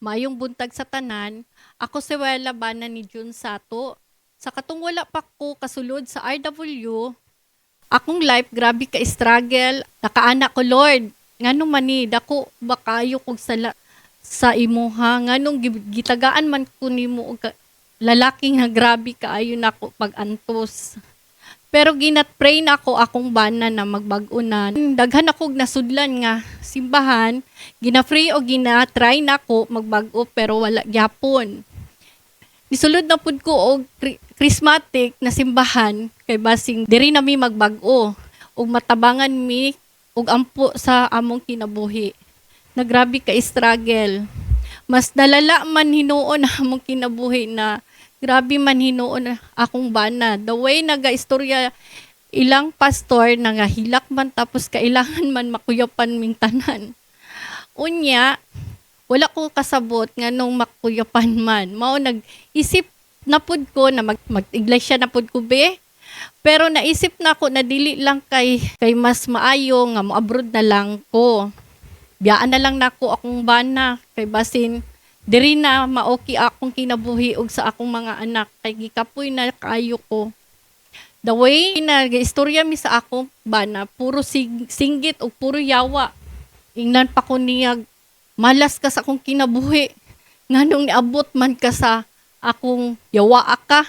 Mayong buntag sa tanan, ako si Wela Bana ni Jun Sato. Sa katong wala pa ko kasulod sa RW, akong life grabe ka struggle, nakaanak ko Lord. Ngano man ni dako ba kayo kog sa imuha nganong gitagaan man ko nimo og lalaki nga grabe kaayo nako pag-antos. Pero ginat-pray na ako akong bana na magbag-o na. Daghan ako og nasudlan nga simbahan, gina-free o gina-try na ako magbag-o pero wala gyapon. Nisulod na pud ko og charismatic na simbahan kay basing diri na mi magbag-o ug matabangan mi og ampo sa among kinabuhi. Nagrabi ka struggle. Mas nalala man hinuon among kinabuhi na grabe man hinuon akong bana. The way naga-istorya ilang pastor na nga hilak man tapos kailangan man makuyapan ming tanan. Unya, wala ko kasabot nga nung makuyapan man. Mao nag-isip na pud ko na mag-iglesia na pud ko be. Pero naisip na ako na dili lang kay mas maayo nga mo-abroad na lang ko. Biyaan na lang nako akong bana kay basin diri na maoki akong kinabuhi og sa akong mga anak kay gikapoy na kaayo ko. The way na istorya mi sa akong bana puro singgit og puro yawa. Ingnan pa ko niya malas ka sa akong kinabuhi. Nganong niabot man ka sa akong yawa ka.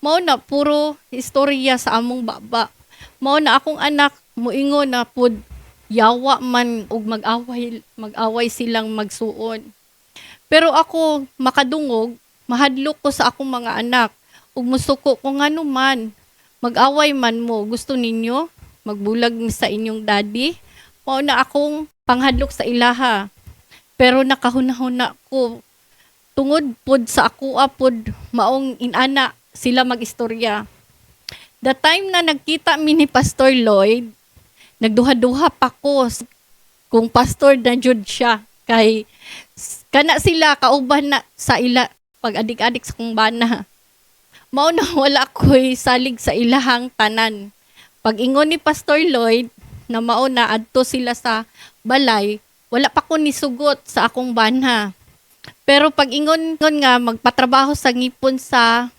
Mao na puro istorya sa among baba. Mao na akong anak moingon na pud yawa man og mag-away silang magsuon. Pero ako makadungog, mahadlok ko sa akong mga anak ug musuko ko ngano man mag-away man mo gusto ninyo magbulag sa inyong daddy. Mao na akong panghadlok sa ilaha. Pero nakahunahuna ko tungod pod sa ako pod maong inana sila magistorya. The time na nagkita mi ni Pastor Lloyd, nagduha-duha pa ko kung pastor na jud siya kay kana sila kauban na sa ila pag adik-adik sa kong bana. Mao na wala ko'y salig sa ilahang tanan. Pag ingon ni Pastor Lloyd na mao na adto sila sa balay, wala pa ko nisugot sa akong bana. Pero pag ingon nga magpatrabaho sa ngipon sa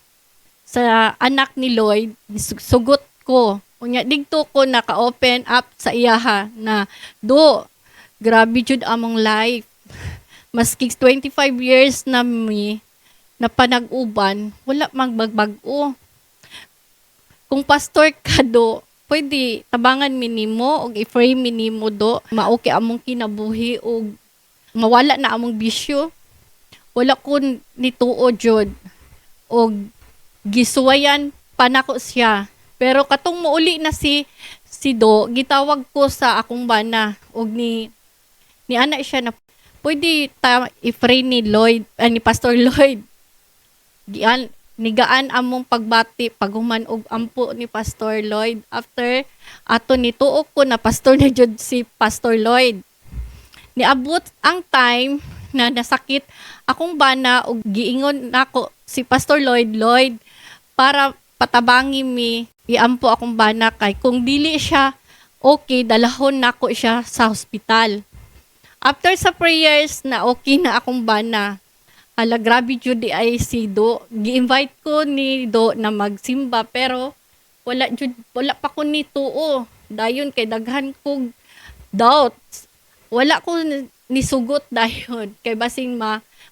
anak ni Lloyd, sugot ko. Unya digto ko naka-open up sa iyaha na do grabe jud among life. Maski 25 years na mi na panag-uban, wala magbag-o. Kung pastor ka do, pwede tabangan mi nimo og i-frame mi nimo do, maoki among kinabuhi og mawala na among bisyo. Wala ko nituo jud og gisuwayan panako siya. Pero katong muuli na si Do, gitawag ko sa akong bana og ni ana siya na pwede ta i-frame ni Lloyd, ni Pastor Lloyd. Nigaan among pagbati paghuman og ampo ni Pastor Lloyd. After ato nituok ko na pastor na jud si Pastor Lloyd. Niabot ang time na nasakit akong bana og giingon nako si Pastor Lloyd para patabangi mi iampo akong bana kay kung dili siya okay dalahon nako siya sa hospital. After sa prayers na okay na akong bana, hala grabe jud ay si Do. Gi-invite ko ni Do na magsimba pero wala pa ko ni tuo. Dayon kay daghan kog doubts. Wala ko nisugot dayon kay basing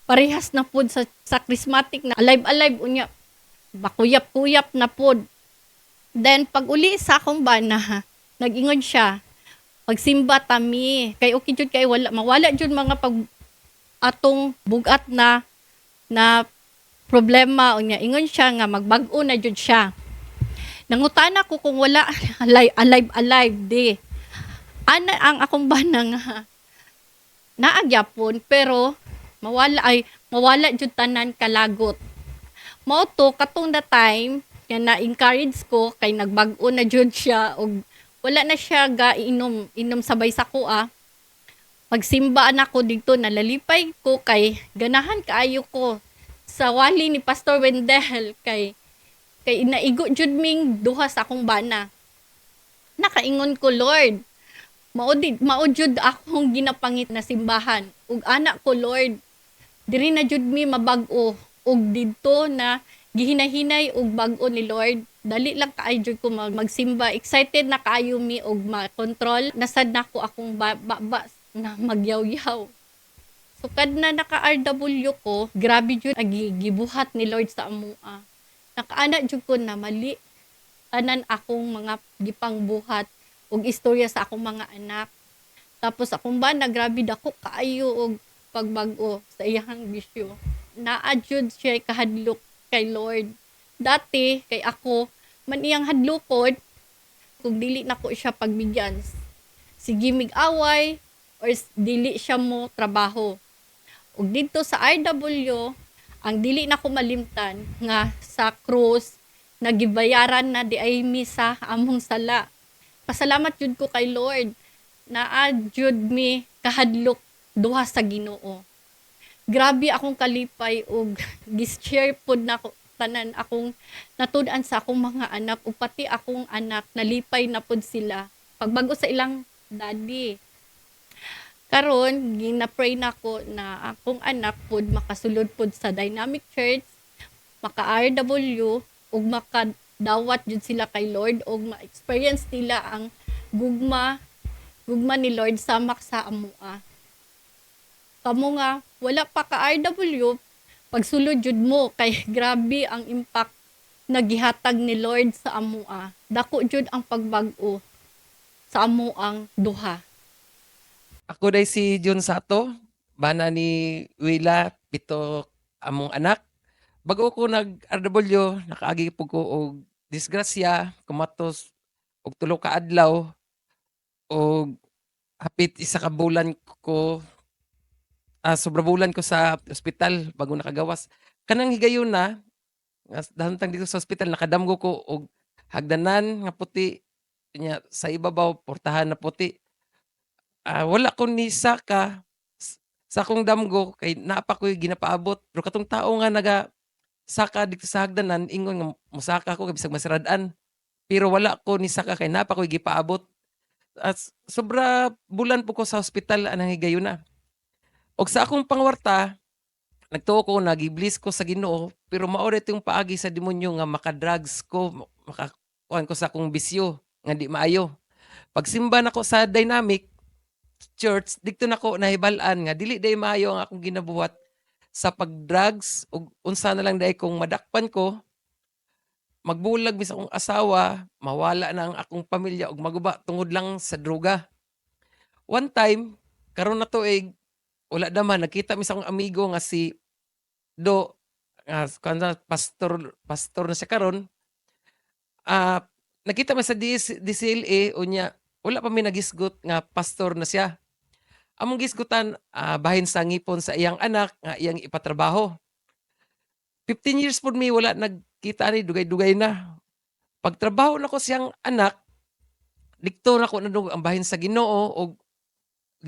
parehas na pud sa charismatic na alive unya bakuyap-kuyap na pud. Then pag uli sa akong bana, nag-ingon siya pagsimba tami kay okay jud kay mawala jud mga pag atong bugat na problema unya ingon siya nga magbag-o na jud siya. Nangutana ko kung wala alive di. Ana ang akong bana nga naagyapon pero mawala jud tanan kalagot. Mao to katong the time nga na-encourage ko kay nagbag-o na jud siya og wala na siya inom sabay sa kuha. Magsimba na ko dito, nalalipay ko kay ganahan kaayo ko sa wali ni Pastor Wendell kay naigo jud ming duha sa akong bana. Nakaingon ko, Lord, mao jud akong ginapangit na simbahan ug anak ko, Lord, Diri na jud mi mabag-o ug didto na gihinahinay og bag-o ni Lord. Dali lang kaayo jud ko magsimba. Excited na kaayo mi og ma-control. Nasad na ko akong ba na magyaw-yaw. So kad na naka-RW ko, grabe jud ang gibuhat ni Lord sa amoa. Nakaana jud ko na mali tanan akong mga gipangbuhat og istorya sa akong mga anak. Tapos akong bana grabe dako kaayo og pagbag-o sa iyang bisyo. Naa jud siya kahadlok kay Lord. Dati kay ako man iyang hadlokod kung dili nako siya pagbigyan. Sige mig-away or dili siya mo trabaho. Ug dito sa RW, ang dili nako malimtan nga sa krus nagibayaran na di ay mi sa among sala. Pasalamat jud ko kay Lord na jud mi kahadlok duha sa Ginoo. Grabe akong kalipay ug gis-share pod nako tanan akong natud-an sa akong mga anak ug pati akong anak nalipay na pod sila pagbago sa ilang daddy. Karon gina-pray nako na akong anak pod makasulod pod sa Dynamic Church, maka-RW ug makadawat jud sila kay Lord ug ma-experience nila ang gugma ni Lord samak sa amoa. Kamo nga wala pa ka RW, pagsulod jud mo kay grabe ang impact na gihatag ni Lord sa amoa. Dako jud ang pagbag-o sa amoang duha. Ako day si Jun Sato, bana ni Willa, pito among anak. Bago ko nag-RW, nakaagi po ko og disgrasya, kumatos og tulo ka adlaw og hapit isa ka bulan ko sobra bulan ko sa ospital bago nakagawas. Kanang higayon na, dahon tang dito sa ospital nakadamgo ko og hagdanan nga puti nya sa ibabaw portahan na puti. Wala ko ni saka sa akong damgo kay naa pa ko'y ginapaabot. Pero katong tao nga saka dito sa hagdanan ingon nga mosaka ko kay bisag masirad-an. Pero wala ko ni saka kay naa pa ko'y gipaabot. Sobra bulan po ko sa ospital anang higayuna. Og sa akong pangwarta, nagtuo ko na gi-bliss ko sa Ginoo pero mao yung paagi sa demonyo nga maka-drugs ko, makakuan ko sa akong bisyo nga di maayo. Pagsimba nako sa Dynamic Church, dito nako nahibal-an nga dili day maayo ang akong ginabuhat sa pag-drugs ug unsa na lang day kung madakpan ko, magbulag mi sa akong asawa, mawala na ang akong pamilya ug maguba tungod lang sa droga. One time, karon na tuig, wala naman nakita mi sa akong amigo nga si Do, kanang pastor na siya karon. Nakita man sa DCLA unya wala pa mi nagisgot nga pastor na siya. Among gisgutan, bahin sa ngipon sa iyang anak nga iyang ipatrabaho. 15 years pod mi wala nagkita ni dugay-dugay na. Pagtrabaho nako siyang anak, dikto nako nadung ang bahin sa Ginoo og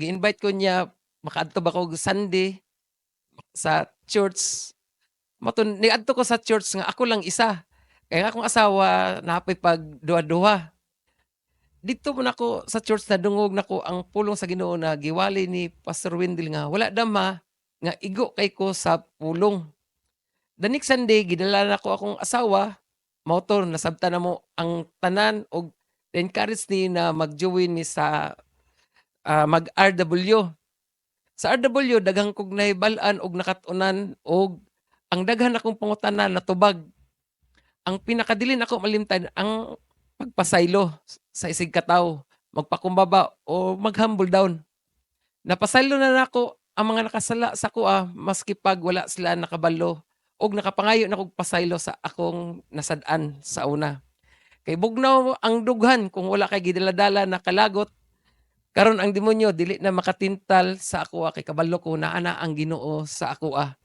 gi-invite ko niya makaadto ba ko Sunday sa church. Maton niadto ko sa church nga ako lang isa. Kaya nga akong asawa napay pag duha-duha. Dito man ako sa church nadungog nako ang pulong sa Ginoo na giwali ni Pastor Wendell nga wala dama nga igo kay ko sa pulong. The next Sunday gidala nako akong asawa, mao to nasabtan namo ang tanan og encourage ni na mag-join ni sa mag-RW. Sa RW daghang kog nahibal-an og nakatunan og ang daghan akong pangutanan natubag. Ang pinakadili nako malimtan ang pagpasaylo sa isig katawo, magpakumbaba o mag-humble down. Napasaylo na nako ang mga nakasala sa kuha maski pag wala sila nakabalo og nakapangayo na kog pasaylo sa akong nasad-an sa una. Kay bugnaw ang dughan kung wala kay gidaladala na kalagot, karon ang demonyo dili na makatintal sa akoa kay kabalo ko naa na ang Ginoo sa akoa.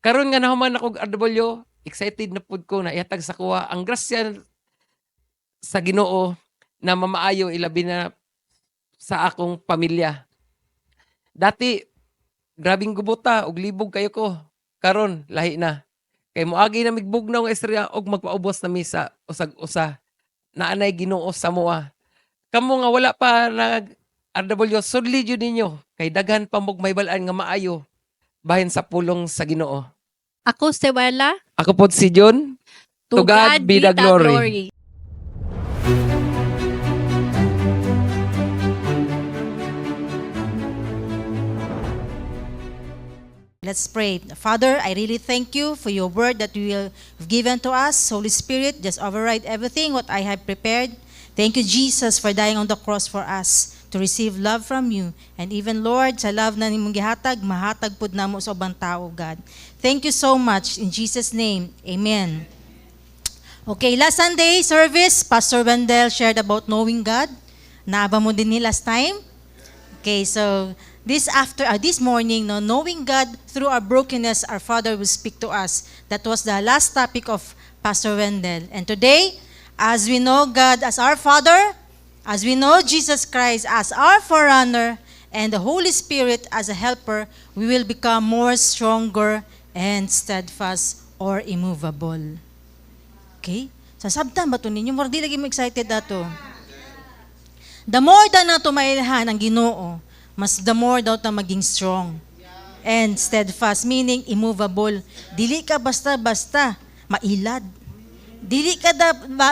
Karon nga nahuman ako RW, excited na pud ko na ihatag sa kuha ang grasya sa Ginoo na mamaayo ilabi na sa akong pamilya. Dati grabing gubuta og libog kayo ko. Karon lahi na. Kay moagi na migbugnaw nga istorya og magpaubos na mi sa usag-usa. Naanay Ginoo sa moa. Kamo nga wala pa nag RW sudli jud ninyo kay daghan pa mog mahibalaan nga maayo. bahin sa pulong sa Ginoo. Ako si Wella. Ako po si John. To God be the glory. Let's pray. Father, I really thank you for your word that you have given to us. Holy Spirit, just override everything what I have prepared. Thank you, Jesus, for dying on the cross for us to receive love from you. And even, Lord, sa love na nimong gihatag, mahatag pud namo sa ubang tao, God. Thank you so much. In Jesus' name, amen. Okay, last Sunday service, Pastor Wendell shared about knowing God. Naaba mo din ni last time? Okay, so this morning, knowing God through our brokenness, our Father will speak to us. That was the last topic of Pastor Wendell. And today, as we know God as our Father, as we know Jesus Christ as our forerunner, and the Holy Spirit as a helper, we will become more stronger and steadfast or immovable. Okay? Sasabtan ba ito ninyo? More di lagi mo excited dato. The more na tumailhan ang Ginoo, mas the more daw ta maging strong and steadfast, meaning immovable. Dili ka basta-basta mailad. Dili ka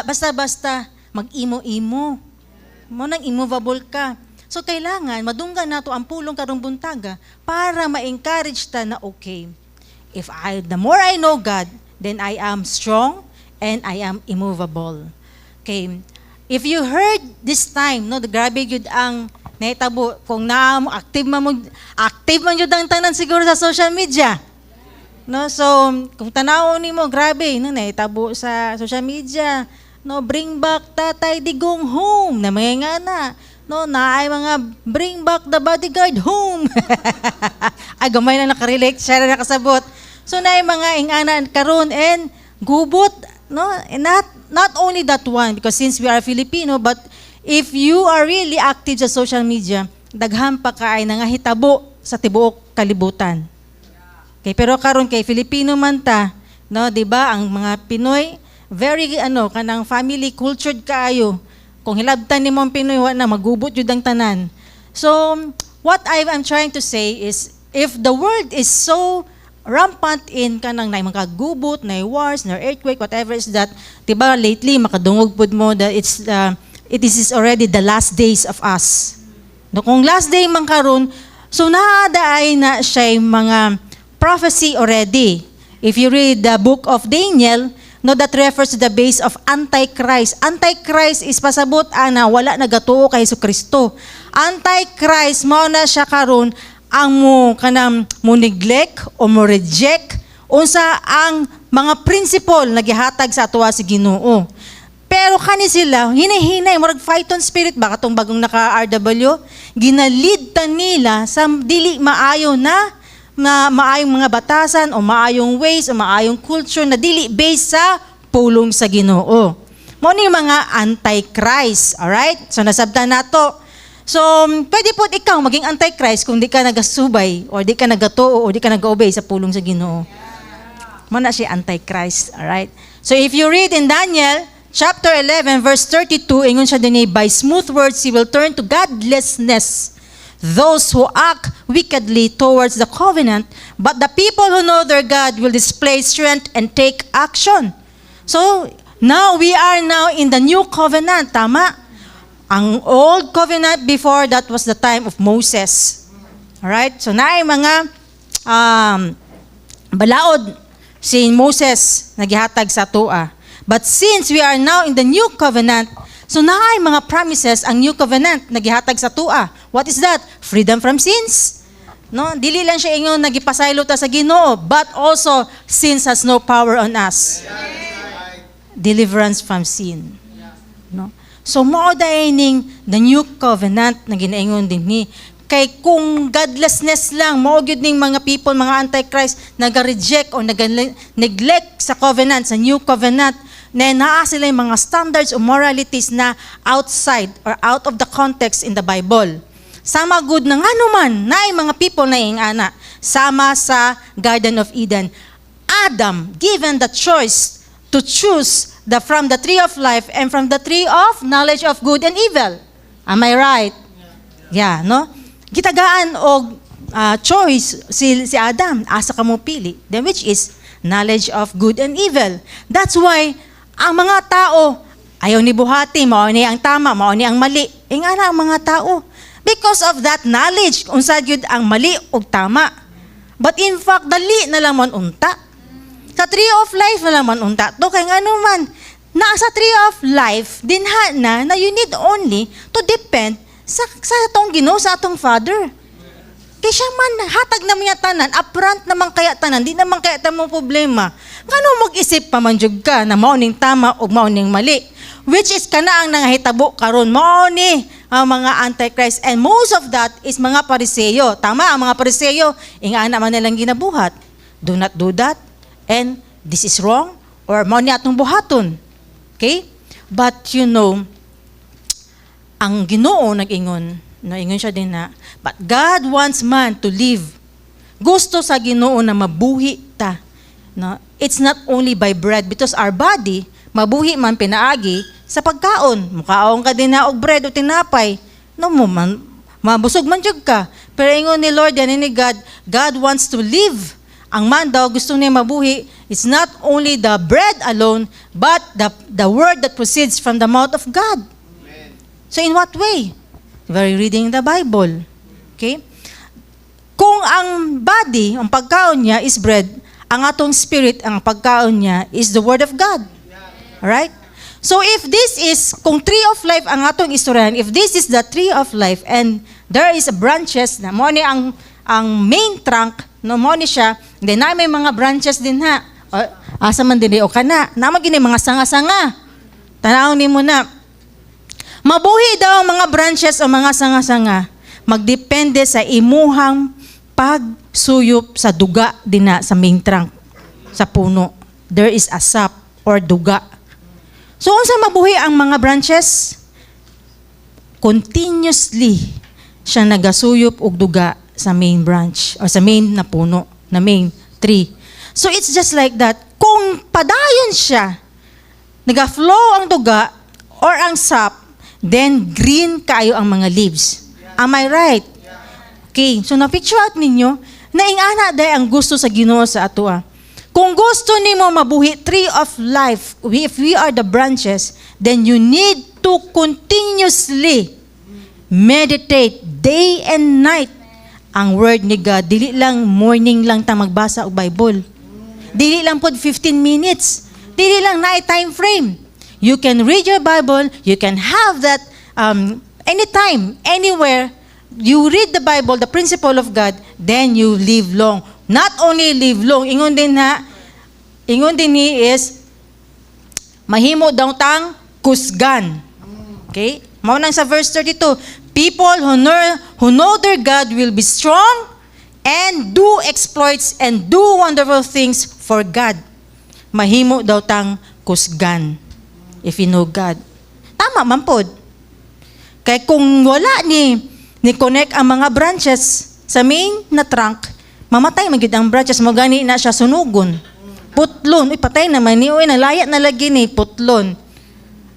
basta-basta mag-imo-imo. Mo nang immovable ka. So kailangan madunggan nato ang pulong karong buntaga para ma-encourage ta na okay. The more I know God, then I am strong and I am immovable. Okay. If you heard this time, grabe gyud ang naitabo kung active man yun ang tanan siguro sa social media. So, kung tanaw nimo grabe, naitabo sa social media. Bring back Tatay Digong home na mga ngana. Naay mga bring back the bodyguard home. Ay, gamay na nakarelate, siya na nakasabot. So, naay mga ingana karon and gubot. And not only that one, because since we are Filipino, but if you are really active sa social media, daghan pa ka ay nangahitabo sa tibuok kalibutan. Okay, pero karon kay Filipino man ta, di ba, ang mga Pinoy very kanang family cultured kaayo. Kung hilabtan nimo ang Pinoy wa na magubot jud ang tanan. So, what I'm trying to say is if the world is so rampant in kanang na mga gubot, na wars, na earthquake, whatever is that, di ba lately makadungog pud mo that it is already the last days of us. Kung last day man karon, so naadaay na siya mga prophecy already. If you read the book of Daniel, that refers to the base of Antichrist. Antichrist is pasabot na wala nagatuo kay Jesucristo. Antichrist mao na siya karon ang mo neglect o mo reject unsa ang mga principle na gihatag sa atuwa si Ginoo. Pero kani sila, hinahinay, murag fighton spirit ba katong bagong naka-RW, ginalid ta nila sa dili maayo na maayong mga batasan o maayong ways o maayong culture na dili based sa pulong sa Ginoo. Mo ni mga antichrist, alright? So nasabtan nato. So, pwede po ikaw maging antichrist kung di ka nagasubay o di ka nagatuo o di ka nag-obey sa pulong sa Ginoo. Mo na siya antichrist, alright? So if you read in Daniel Chapter 11, verse 32, ingon siya din by smooth words he will turn to godlessness those who act wickedly towards the covenant, but the people who know their God will display strength and take action. So, now we are now in the new covenant, tama? Ang old covenant before that was the time of Moses. Alright? So, naay mga balaod si Moses nagihatag sa tua. But since we are now in the new covenant, so naay mga promises ang new covenant nagihatag sa tua. What is that? Freedom from sins. Dili lang siya ingon nagipasaylo ta sa Ginoo, but also sins has no power on us. Deliverance from sin. So mao dining the new covenant na ginaingon din ni. Kay kung godlessness lang, mao gyud ning mga people, mga antichrist naga-reject o naga-neglect sa covenant, sa new covenant, na naa sila yung mga standards o moralities na outside or out of the context in the Bible. Sama good na nga naman, na yung mga people na ingana. Sama sa Garden of Eden. Adam given the choice to choose from the tree of life and from the tree of knowledge of good and evil. Am I right? Yeah, no? Gitagaan og choice si Adam, asa ka mo pili, then which is knowledge of good and evil. That's why ang mga tao ayaw ni buhati, mao ni ang tama, mao ni ang mali. Nga na ang mga tao. Because of that knowledge, unsa gyud ang mali ug tama. But in fact, dali na lang man unta. Sa tree of life na lang man unta. To kay ngano man, nasa tree of life, dinha na you need only to depend sa atong Ginoo, sa atong Father. Kaya siya man, hatag naman yung tanan, upfront naman kaya tanan, di naman kaya tamang problema. Ngano mag-isip pa man jud ka na mao ning tama o mao ning mali? Which is kana ang nangahitabo karon, mao ni ang mga antichrist, and most of that is mga Pariseyo. Tama, ang mga Pariseyo, ingana man nilang ginabuhat. Do not do that, and this is wrong, or mao ni atong buhaton. Okay? But you know, ang Ginoo nag-ingon siya din na, but God wants man to live. Gusto sa Ginoo na mabuhi ta. No? It's not only by bread, because our body, mabuhi man pinaagi sa pagkaon. Mukaon ka din na og bread o tinapay. No mo man, mabusog man jud ka. Pero ingon ni Lord yan ni God, God wants to live. Ang man daw gusto niya mabuhi, it's not only the bread alone, but the word that proceeds from the mouth of God. Amen. So in what way? By reading the Bible. Okay? Kung ang body, ang pagkaon niya is bread, ang atong spirit, ang pagkaon niya is the Word of God. Alright? So if this is, kung tree of life ang atong istoryahan, if this is the tree of life and there is a branches na mo ni ang main trunk, no mo ni siya, then na may mga branches din ha. O, asa man din o kana, na magini mga sanga-sanga. Tanaw ni mo na. Mabuhi daw ang mga branches o mga sanga-sanga, magdepende sa imuhang pagsuyop sa duga din na sa main trunk, sa puno. There is a sap or duga. So, unsa mabuhi ang mga branches? Continuously siya nagasuyop og duga sa main branch o sa main na puno, na main tree. So, it's just like that. Kung padayon siya, naga-flow ang duga or ang sap, then green kayo ang mga leaves. Am I right? Okay, so na-picture out ninyo, naingana day ang gusto sa Ginoo sa atoa. Kung gusto nimo mabuhi tree of life, if we are the branches, then you need to continuously meditate day and night ang word ni God. Dili lang morning lang ta magbasa og Bible. Dili lang pod 15 minutes. Dili lang na time frame. You can read your Bible, you can have that anytime, anywhere. You read the Bible, the principle of God, then you live long. Not only live long, ingon din ni is, mahimo daw tang kusgan. Okay? Mao nang sa verse 32, people who know their God will be strong and do exploits and do wonderful things for God. Mahimo daw tang kusgan. If you know God. Tama man pod. Kaya kung wala ni connect ang mga branches sa main na trunk, mamatay magyud ang branches, mo gani na siya sunugon. Putlon, patay naman ni, nalaya na lagi ni, putlon.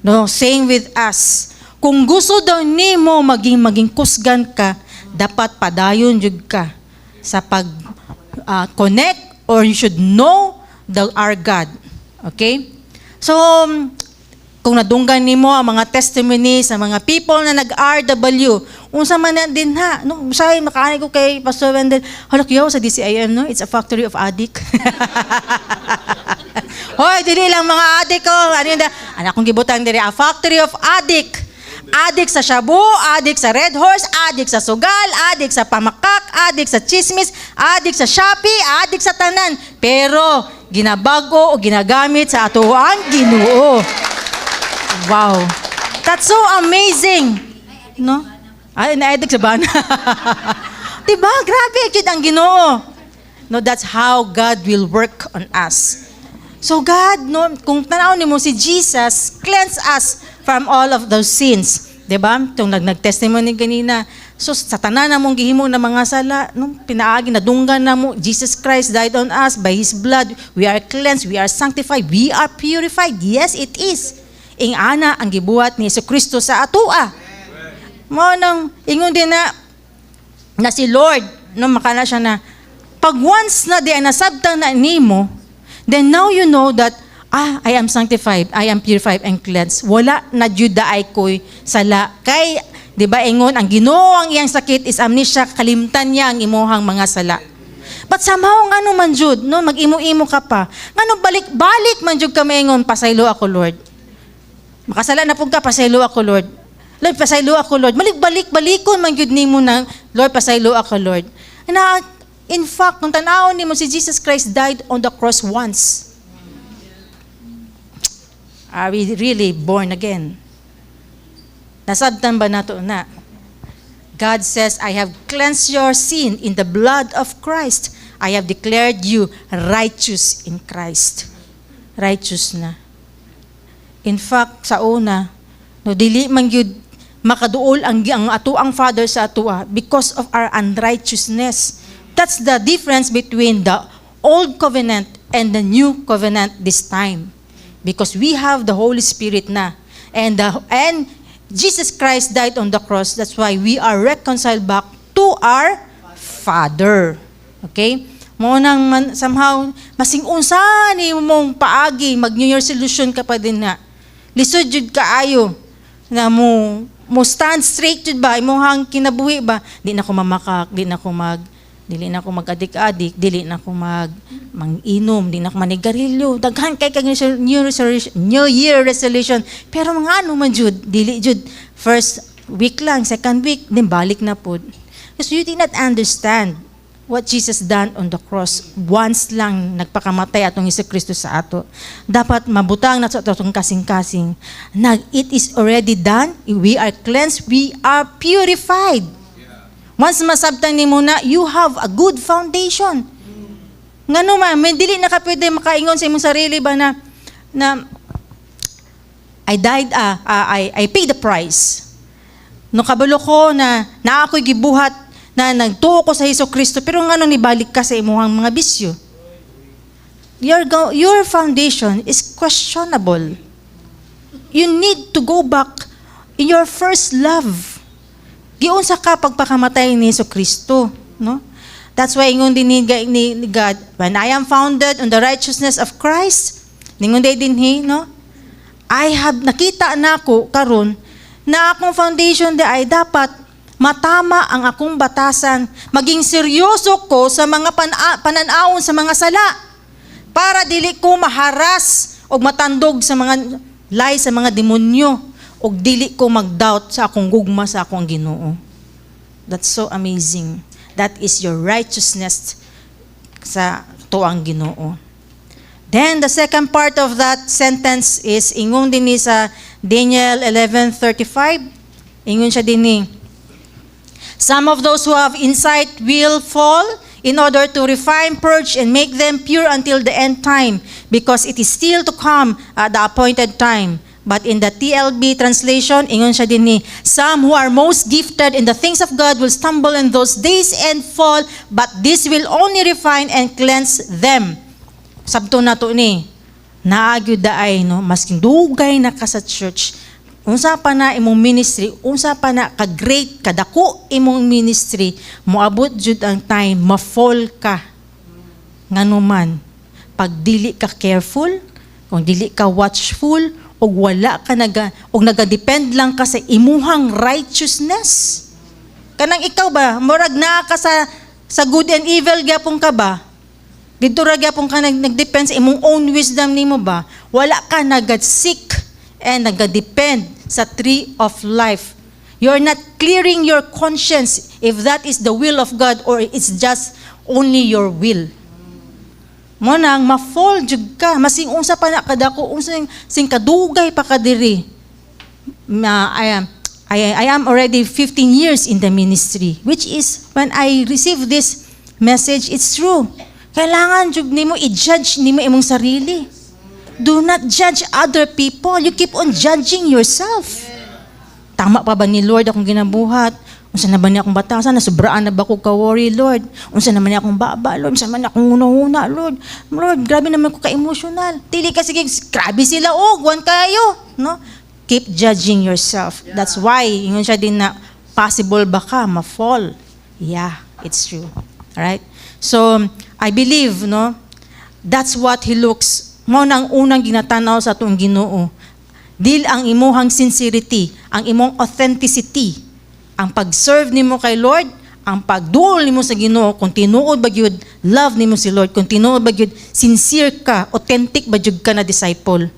No, same with us. Kung gusto daw nimo maging kusgan ka, dapat padayon jud ka sa pag connect, or you should know our God. Okay? So, kung nadunggan nimo ang mga testimony sa mga people na nag-RW, unsa man na din ha, no, say makaani ko kay Pastor Wendell, halak yo sa DCIM, no, it's a factory of addict. Hoy, dili lang mga addict ko, ano yun da, anak kong gibutan diri, a factory of addict. Addict sa shabu, addict sa Red Horse, addict sa sugal, addict sa pamakak, addict sa chismis, addict sa Shopee, addict sa tanan. Pero ginabago o ginagamit sa ato ang Ginoo. Wow. That's so amazing. No? Ay, na-addict sa bana. Diba? Grabe, cute ang Ginoo. No, that's how God will work on us. So God, no, kung tanaw ni mo si Jesus, cleanse us from all of those sins. Diba? Itong nag-testimony kanina. So, sa tanan na mong gihimo na mga sala, no, pinaagi, nadunggan na mo, Jesus Christ died on us by His blood. We are cleansed, we are sanctified, we are purified. Yes, it is. Ingana ang gibuhat ni Jesucristo sa atua. Mo nang ingon din na si Lord, no, makana siya na, pag once na di ay nasabtang na nimo, then now you know that, I am sanctified, I am purified and cleansed. Wala na juda ay ko'y sala. Kay, di ba, ingon, ang Ginoo ang iyang sakit is amnesia, kalimtan niya ang imuhang mga sala. But somehow, nga man jud, no, mag-imo-imo ka pa. Nga balik-balik man jud ka maingon, pasaylo ako, Lord. Makasala na po ka, pasaylo ako, Lord. Lord, pasaylo ako, Lord. Balik-balikon man jud nimo na, Lord, pasaylo ako, Lord. Na, in fact, kung tanawon nimo si Jesus Christ died on the cross once. Are we really born again? Nasabtan ba nato na? God says, I have cleansed your sin in the blood of Christ. I have declared you righteous in Christ. Righteous na. In fact, sa una, no, dili man gyud makaduol ang ato ang Father sa atua because of our unrighteousness. That's the difference between the old covenant and the new covenant this time. Because we have the Holy Spirit na. And Jesus Christ died on the cross. That's why we are reconciled back to our Father. Okay? Mo nang somehow, masing unsa ni mong paagi, mag-New Year resolution ka pa din na. Lisod jud kaayo na mo stand straight jud ba, imong kinabuhi ba, di na ko mamakak, dili na ko mag-adik-adik, dili na ko mang-inom, di na ko manigarilyo. Daghan kay kag New Year resolution. Pero mga ano man jud, dili jud first week lang, second week, then balik na pod. Because you did not understand what Jesus done on the cross. Once lang nagpakamatay atong Jesucristo sa ato. Dapat mabutang na sa atong kasing-kasing. It is already done. We are cleansed. We are purified. Once masabtan ni mo na, you have a good foundation. Nga naman, may dili na ka pwede makaingon sa imong sarili ba na I died, I paid the price. No kabalo ko na ako'y gibuhat na nagtuo ko sa Jesucristo, pero nga nung nibalik ka sa imong mga bisyo. Your foundation is questionable. You need to go back in your first love. Giunsa ka pagpakamatay ni Jesucristo, no? That's why ingon din ni God, when I am founded on the righteousness of Christ, ningon din no? I have nakita na ako karon na akong foundation ay dapat matama ang akong batasan, maging seryoso ko sa mga pananawon sa mga sala para dili ko maharas o matandog sa mga lies sa mga demonyo o dili ko mag-doubt sa akong gugma sa akong Ginoo. That's so amazing. That is your righteousness sa tuang Ginoo. Then the second part of that sentence is ingon din ni sa Daniel 11:35. Ingon siya din ni, some of those who have insight will fall in order to refine, purge, and make them pure until the end time, because it is still to come at the appointed time. But in the TLB translation, ingon siya din ni, some who are most gifted in the things of God will stumble in those days and fall, but this will only refine and cleanse them. Sabto na to ni, naagyo daay, no, masking dugay na ka sa church, unsa pa na imong ministry, unsa pa na ka-great, kadako imong ministry, moabot jud ang time, ma-fall ka. Nganuman, pag dili ka careful, kung dili ka watchful, o wala ka naga-depend lang ka sa imuhang righteousness. Kanang ikaw ba, murag na ka sa good and evil gyapon ka ba? Dito ra gyapon ka nag-depend sa imong own wisdom nimo ba? Wala ka nag-seek and nag-depend sa tree of life. You're not clearing your conscience if that is the will of God or it's just only your will. Mo nang ma-fall jud ka, masing unsa pa na kadako, unsa sing kadugay pa kadiri. I am already 15 years in the ministry, which is when I receive this message, it's true. Kailangan jud nimo i-judge nimo imong sarili. Do not judge other people. You keep on judging yourself. Tama pa ba ni Lord akong ginabuhat? Unsa na ba niya akong batasan? Nasubraan na ba ko ka-worry, Lord? Unsa naman niya akong baba, Lord? Unsa naman niya akong una-una, Lord? Lord, grabe naman ko ka-emotional. Tili ka sige, grabe sila, wan kayo. No? Keep judging yourself. That's why, yun siya din na, possible ba ka ma-fall? Yeah, it's true. Alright? So, I believe, no, that's what He looks. Mo nang unang ginatanaw sa atong Ginoo. Dil ang imuhang sincerity, ang imong authenticity, ang pag-serve nimo kay Lord, ang pagduol nimo sa Ginoo, kung tinuod ba gyud love nimo si Lord, kung tinuod ba gyud sincere ka, authentic ba gyud ka na disciple.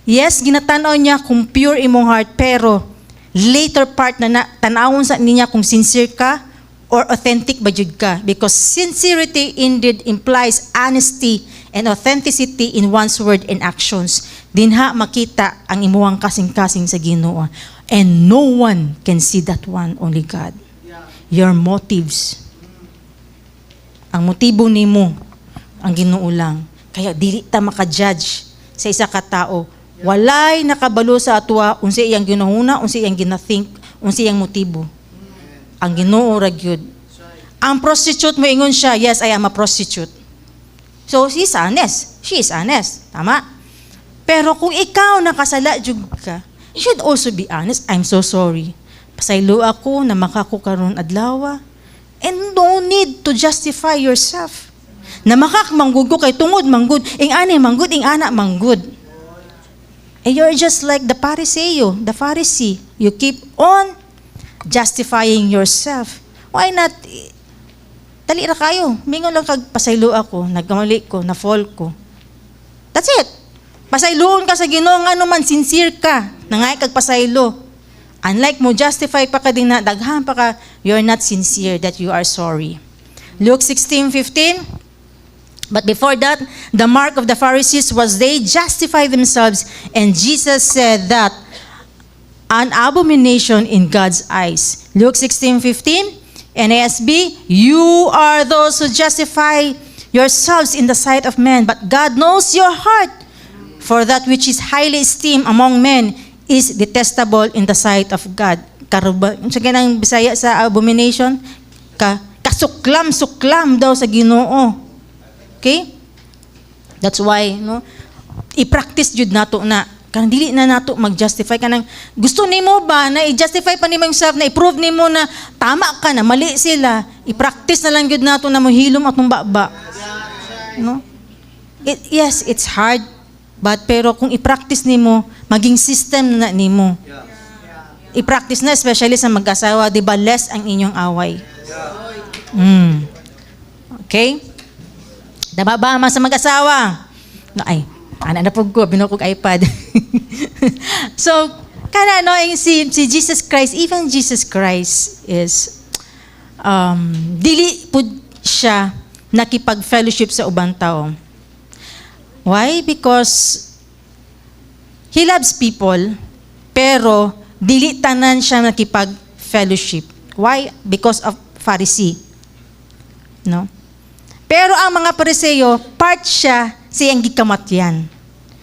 Yes, ginatanaw niya kung pure imong heart, pero later part na tanawon sa niya kung sincere ka or authentic ba jud ka, because sincerity indeed implies honesty and authenticity in one's word and actions. Dinha makita ang imuhang kasing-kasing sa Ginoo, and no one can see that one, only God. Your motives, ang motibo nimo ang Ginoo lang. Kaya dili ta maka-judge sa isa ka tao. Walay nakabalo sa atwa unsa iyang ginahuna, unsa iyang ginathink, unsa iyang motibo. Ang Ginoo ra gyud. Ang prostitute mo ingon siya, yes, I am a prostitute. So she's honest. She is honest. Tama? Pero kung ikaw nakasala jud ka, you should also be honest. I'm so sorry. Pasaylo ako na makako karon adlaw. And no need to justify yourself. Na makakmanggod ko kay tungod manggod, ing ani manggod, ing ana manggod. And you're just like the Pharisee. You keep on justifying yourself. Why not? Dali ra kayo. Mingon lang kag pasaylo ako, nagkamali ko, na-fall ko. That's it. Pasayloon ka sa Ginoo nga naman, sincere ka. Nangay kag pasaylo. Unlike mo, justify pa ka din na, daghan pa ka, you're not sincere that you are sorry. Luke 16:15. But before that, the mark of the Pharisees was they justify themselves, and Jesus said that an abomination in God's eyes. Luke 16:15, NASB, you are those who justify yourselves in the sight of men, but God knows your heart. For that which is highly esteemed among men is detestable in the sight of God. Karuba, sa ganang Bisaya sa abomination, kasuklam-suklam daw sa Ginoo. Okay? That's why, no, i-practice jud nato na kanang dili na nato mag-justify kanang gusto nimo ba na i-justify pa nimo yourself, na i-prove nimo na tama ka na mali sila, i-practice na lang jud nato na mohilom atong baba. No? Yes, it's hard, but pero kung i-practice nimo, maging system na nimo. I-practice na, especially sa mag-asawa, di ba, less ang inyong away. Okay? Daba ba sa mag-asawa? No, ay, ana na pug ko, binukog iPad. So, kana no, si Jesus Christ, even Jesus Christ is dili pud siya nakipag-fellowship sa ubang tao. Why? Because He loves people, pero dili tanan siya nakipag-fellowship. Why? Because of Pharisee. No? Pero ang mga Pariseo, part siya sa iyang gikamatyan.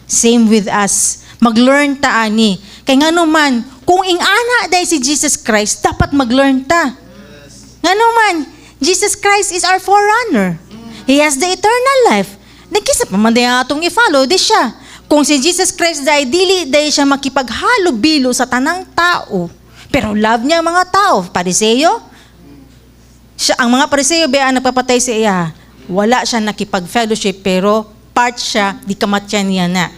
Same with us. Mag-learn ta ani. Kay nga naman, kung ing-ana dahil si Jesus Christ, dapat mag-learn ta. Nga naman, Jesus Christ is our forerunner. He has the eternal life. Nagkisa pa man dahil atong i-follow, di siya. Kung si Jesus Christ dahil dili dahil siya makipaghalo-bilo sa tanang tao, pero love niya ang mga tao, Pariseo, siya, ang mga Pariseo, baya nagpapatay sa iya, wala siya nakipag-fellowship, pero part siya, di kamatyan niya na.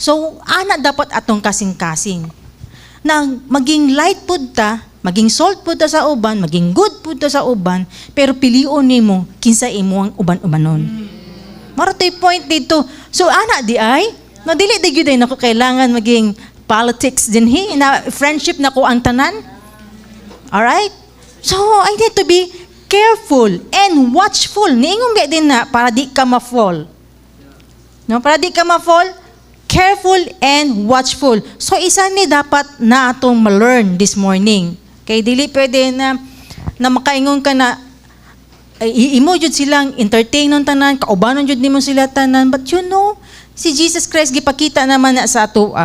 So, ana dapat atong kasing-kasing. Na maging light pud ta, maging salt pud ta sa uban, maging good pud ta sa uban, pero pilion nimo kinsa imo ang uban-ubanon. Mara tay point dito. So, ana di ay, no dili di gyud nako kailangan maging politics din na friendship nako ang tanan. All right? So, I need to be careful and watchful. Niingon ga din na para di ka ma-fall. No, para di ka ma-fall, careful and watchful. So, isa ni dapat na atong ma-learn this morning. Kay dili pwede na makaingon ka na imo jud silang entertainon tanan, kaubanon jud nimo sila tanan, but you know, si Jesus Christ gipakita naman na sa ato.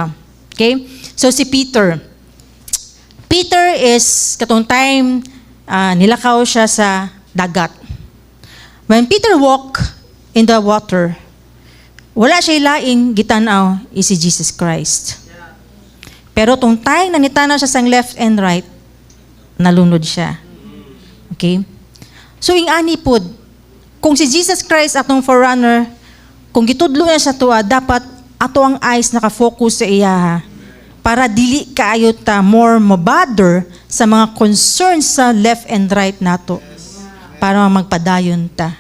Okay? So, si Peter is katong time nilakaw siya sa dagat. When Peter walked in the water, wala siya laing gitanaw is si Jesus Christ. Pero tong time na nitanaw siya sang left and right, nalunod siya. Okay? So, ingani pod, kung si Jesus Christ atong forerunner, kung gitudlo na siya tuwa, dapat ato ang eyes nakafocus sa iya, para dili kaayo ta more mabother sa mga concerns sa left and right nato, para magpadayon ta.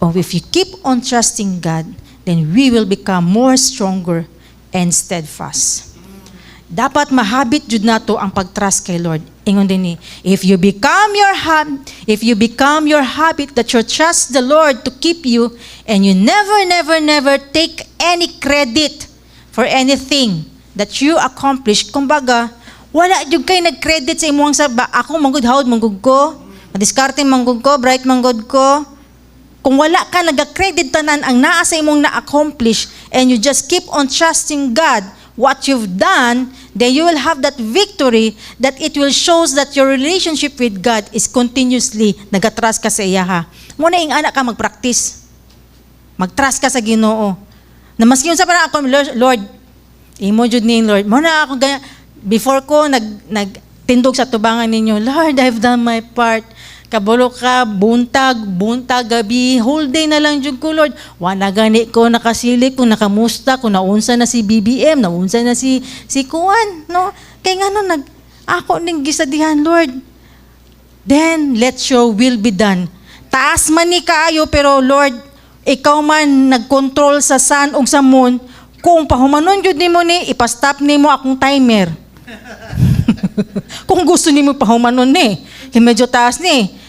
Oh, if you keep on trusting God, then we will become more stronger and steadfast. Dapat mahabit jud nato ang pagtrust kay Lord. Ingon din ni, if you become your habit that you trust the Lord to keep you, and you never take any credit for anything that you accomplish, kumbaga, wala jud kay nag-credit sa imong saba, ako manggod hawd manggod ko, madiskarte manggod ko, bright manggod ko. Kung wala ka nag-credit tanan ang naa sa imong na-accomplish, and you just keep on trusting God what you've done, then you will have that victory that it will shows that your relationship with God is continuously nag-trust ka sa iya ha. Muna ing anak ka mag-practice. Mag-trust ka sa Ginoo. Na maski yun sa parang ako, Lord, imo jud ni Lord. Muna ako ganyan, before ko nagtindog sa tubangan ninyo, Lord, I've done my part. Kabalo ka, buntag, gabi, whole day na lang jud ko, Lord. Wala gani ko nakasilik, kung nakamusta, kung naunsa na si BBM, naunsa na si Kuan, no? Kaya nga ako ning gisadihan, Lord. Then, let your will be done. Taas man ni kaayo, pero Lord, ikaw man nagkontrol sa sun ug sa moon, kung pahumanon jud nimo ni, ipastop nimo akong timer. Kung gusto nimo pahumanon ni, medyo taas ni.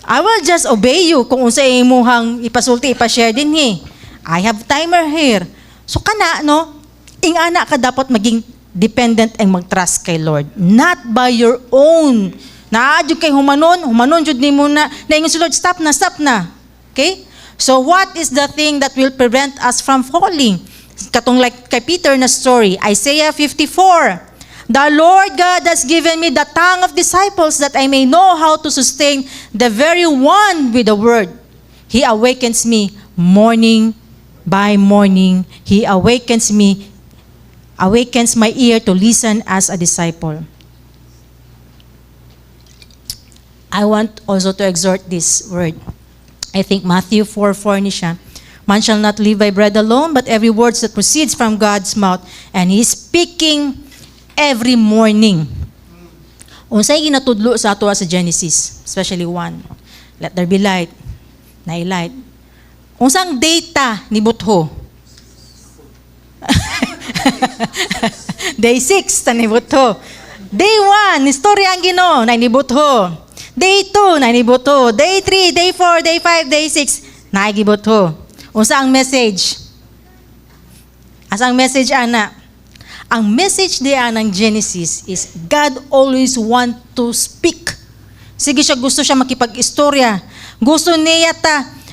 I will just obey you kung unsa imuhang ipasulti, ipashare din ni. I have timer here. So kana, no, ingana ka dapat maging dependent and mag-trust kay Lord. Not by your own. Naadyo kay humanon jud nimo na ingon si Lord, stop na. Okay? So what is the thing that will prevent us from falling? Katong like kay Peter na story, Isaiah 54. The Lord God has given me the tongue of disciples that I may know how to sustain the very one with the word. He awakens me morning by morning. He awakens my ear to listen as a disciple. I want also to exhort this word. I think Matthew 4:4 ni siya. Man shall not live by bread alone, but every word that proceeds from God's mouth. And He's speaking every morning. Unsay ginatudlo sa ato sa Genesis, especially 1. Let there be light. Nay light. Unsang data ni Butho? Day 6 ta ni Butho. Day 1, istorya ang Ginoo na ni Butho. Day 2 na ni Butho. Day 3, day 4, day 5, day 6 na gi Butho. Unsa ang message? Asang message ana? Ang message diya ng Genesis is God always want to speak. Sige siya, gusto siya makipag-istorya. Gusto niya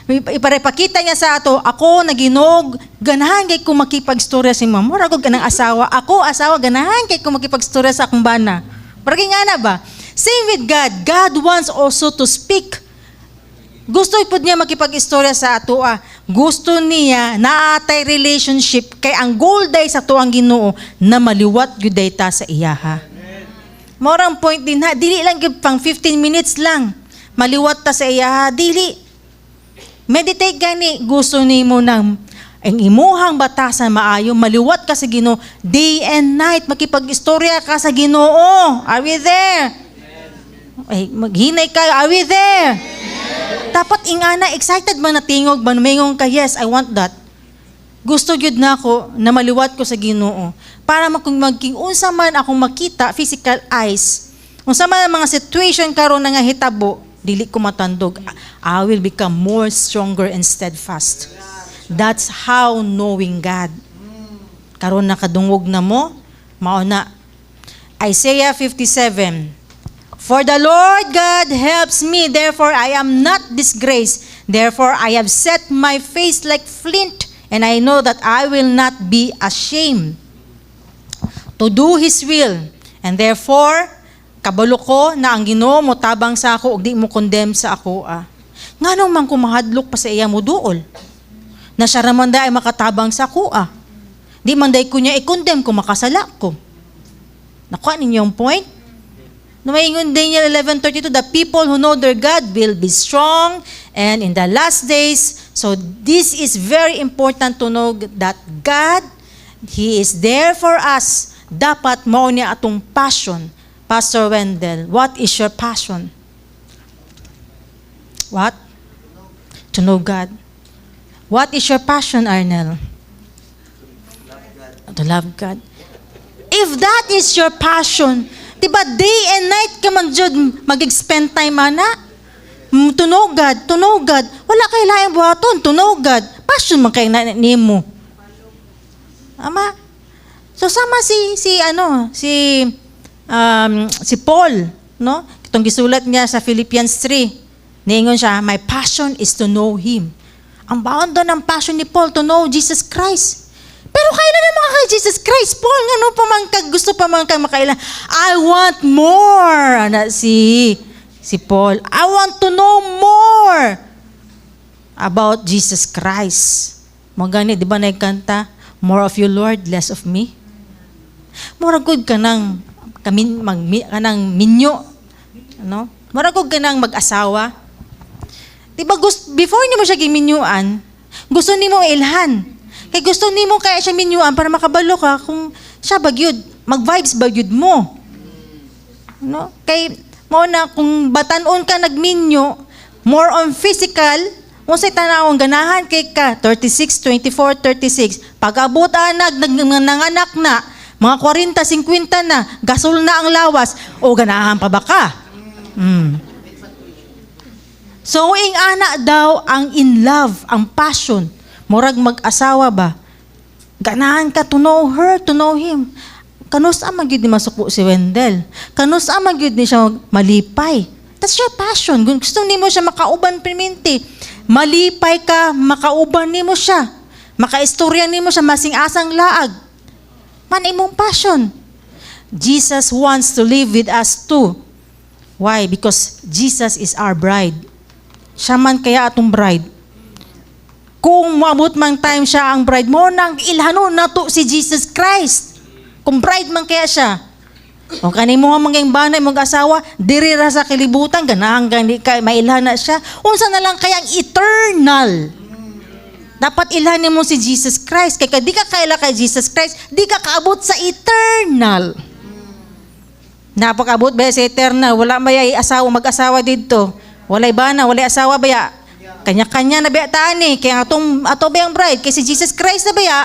iparepakita niya sa ato, ako naginog, ganahan kay ko makipag-istorya si mama. Mura ko ganang asawa. Ako, asawa, ganahan kay ko makipag-istorya sa akong bana. Parang nga na ba? Same with God. God wants also to speak. Gusto ipod niya makipag-istorya sa ato. Gusto niya naatay relationship kay ang goal day sa tuang Ginoo na maliwat gyud ta sa iyaha. Morang point din ha, dili lang gyud pang 15 minutes lang. Maliwat ta sa iyaha, dili. Meditate gani, gusto nimo nang ang imuhang batasan maayo, maliwat ka sa Ginoo day and night, makipag-istorya ka sa Ginoo. Are we there? Ay, maghinay kayo, are we there? Dapat ingana, excited ba na tingog ba, mayngong ka, yes, I want that. Gusto gyud na ako na maliwat ko sa Ginoo. Para maging unsa man akong makita, physical eyes, unsa man ang mga situation karon nga hitabo, dili ko matandog. I will become more stronger and steadfast. That's how knowing God. Karon nakadungog na mo, mao na. Isaiah 57. For the Lord God helps me, therefore I am not disgraced. Therefore I have set my face like flint, and I know that I will not be ashamed to do His will. And therefore, kabalo ko na ang Ginoo mo tabang sa ako ug di mo condemn sa ako. Nganong man ko mahadlok pa sa iya mo duol? Na siya raman ay makatabang sa ako. Di man day ko niya i-condemn ko makasala ko. Nakuha ninyo yung point? Numaingon Daniel 11:32, the people who know their God will be strong and in the last days. So this is very important to know that God, He is there for us. Dapat mao niya atong passion. Pastor Wendell, what is your passion? What? To know God. What is your passion, Arnel? To love God. If that is your passion, diba day and night ka mag-spend time ana? To know God, to know God. Wala kay laing buhaton, to know God. Passion man kay nimo. Ama. So sama si Paul, no? Itong gisulat niya sa Philippians 3. Niingon siya, my passion is to know Him. Ang baon doon ng passion ni Paul to know Jesus Christ. Pero kailan naman kay Jesus Christ, Paul, nga no, gusto pa man kang makailan. I want more. Si Paul, I want to know more about Jesus Christ. Mga gani, di ba naikanta? More of you, Lord, less of me. More good ka nang minyo. Ano? More good ka nang mag-asawa. Di ba, before niyo mo siya giminyuan, gusto niyo mo ilhan. Kaya gusto ni mo kaya siya minyuan para makabalo ka kung siya bagyod, mag-vibes bagyod mo. No? Kay mo na kung batanon ka nagminyo, more on physical, kung sa'y tanawang ganahan kay ka, 36, 24, 36. Pag-abot nanganak na, mga 40, 50 na, gasol na ang lawas, o ganahan pa ba ka? So, ing ana daw ang in love, ang passion. Murag mag-asawa ba? Ganahan ka to know her, to know him. Kanus ang magyud ni masuko si Wendell. Kanus ang magyud ni siya malipay. That's your passion. Gusto ni mo siya makauban perminti. Malipay ka, makauban ni mo siya. Makaistorya ni mo siya masing-asang laag. Man imong passion. Jesus wants to live with us too. Why? Because Jesus is our bride. Siya man kaya atong bride. Kung maabot mang time siya ang bride mo, nang ilhanon na to si Jesus Christ. Kung bride man kaya siya. O kanin mo nga mga banay mong asawa, diri ra sa kilibutan, ganahang gani ka, mailhan na siya. Unsa na lang kaya ang eternal. Dapat ilhanin mo si Jesus Christ. Kaya di ka kaila kay Jesus Christ, di ka kaabot sa eternal. Napakabot ba sa eternal? Wala ba yung asawa, mag-asawa dito? Walay bana, walay asawa ba ya? Kanya-kanya na biyataan eh. Kaya ato ba yung bride? Kasi Jesus Christ na ba ya?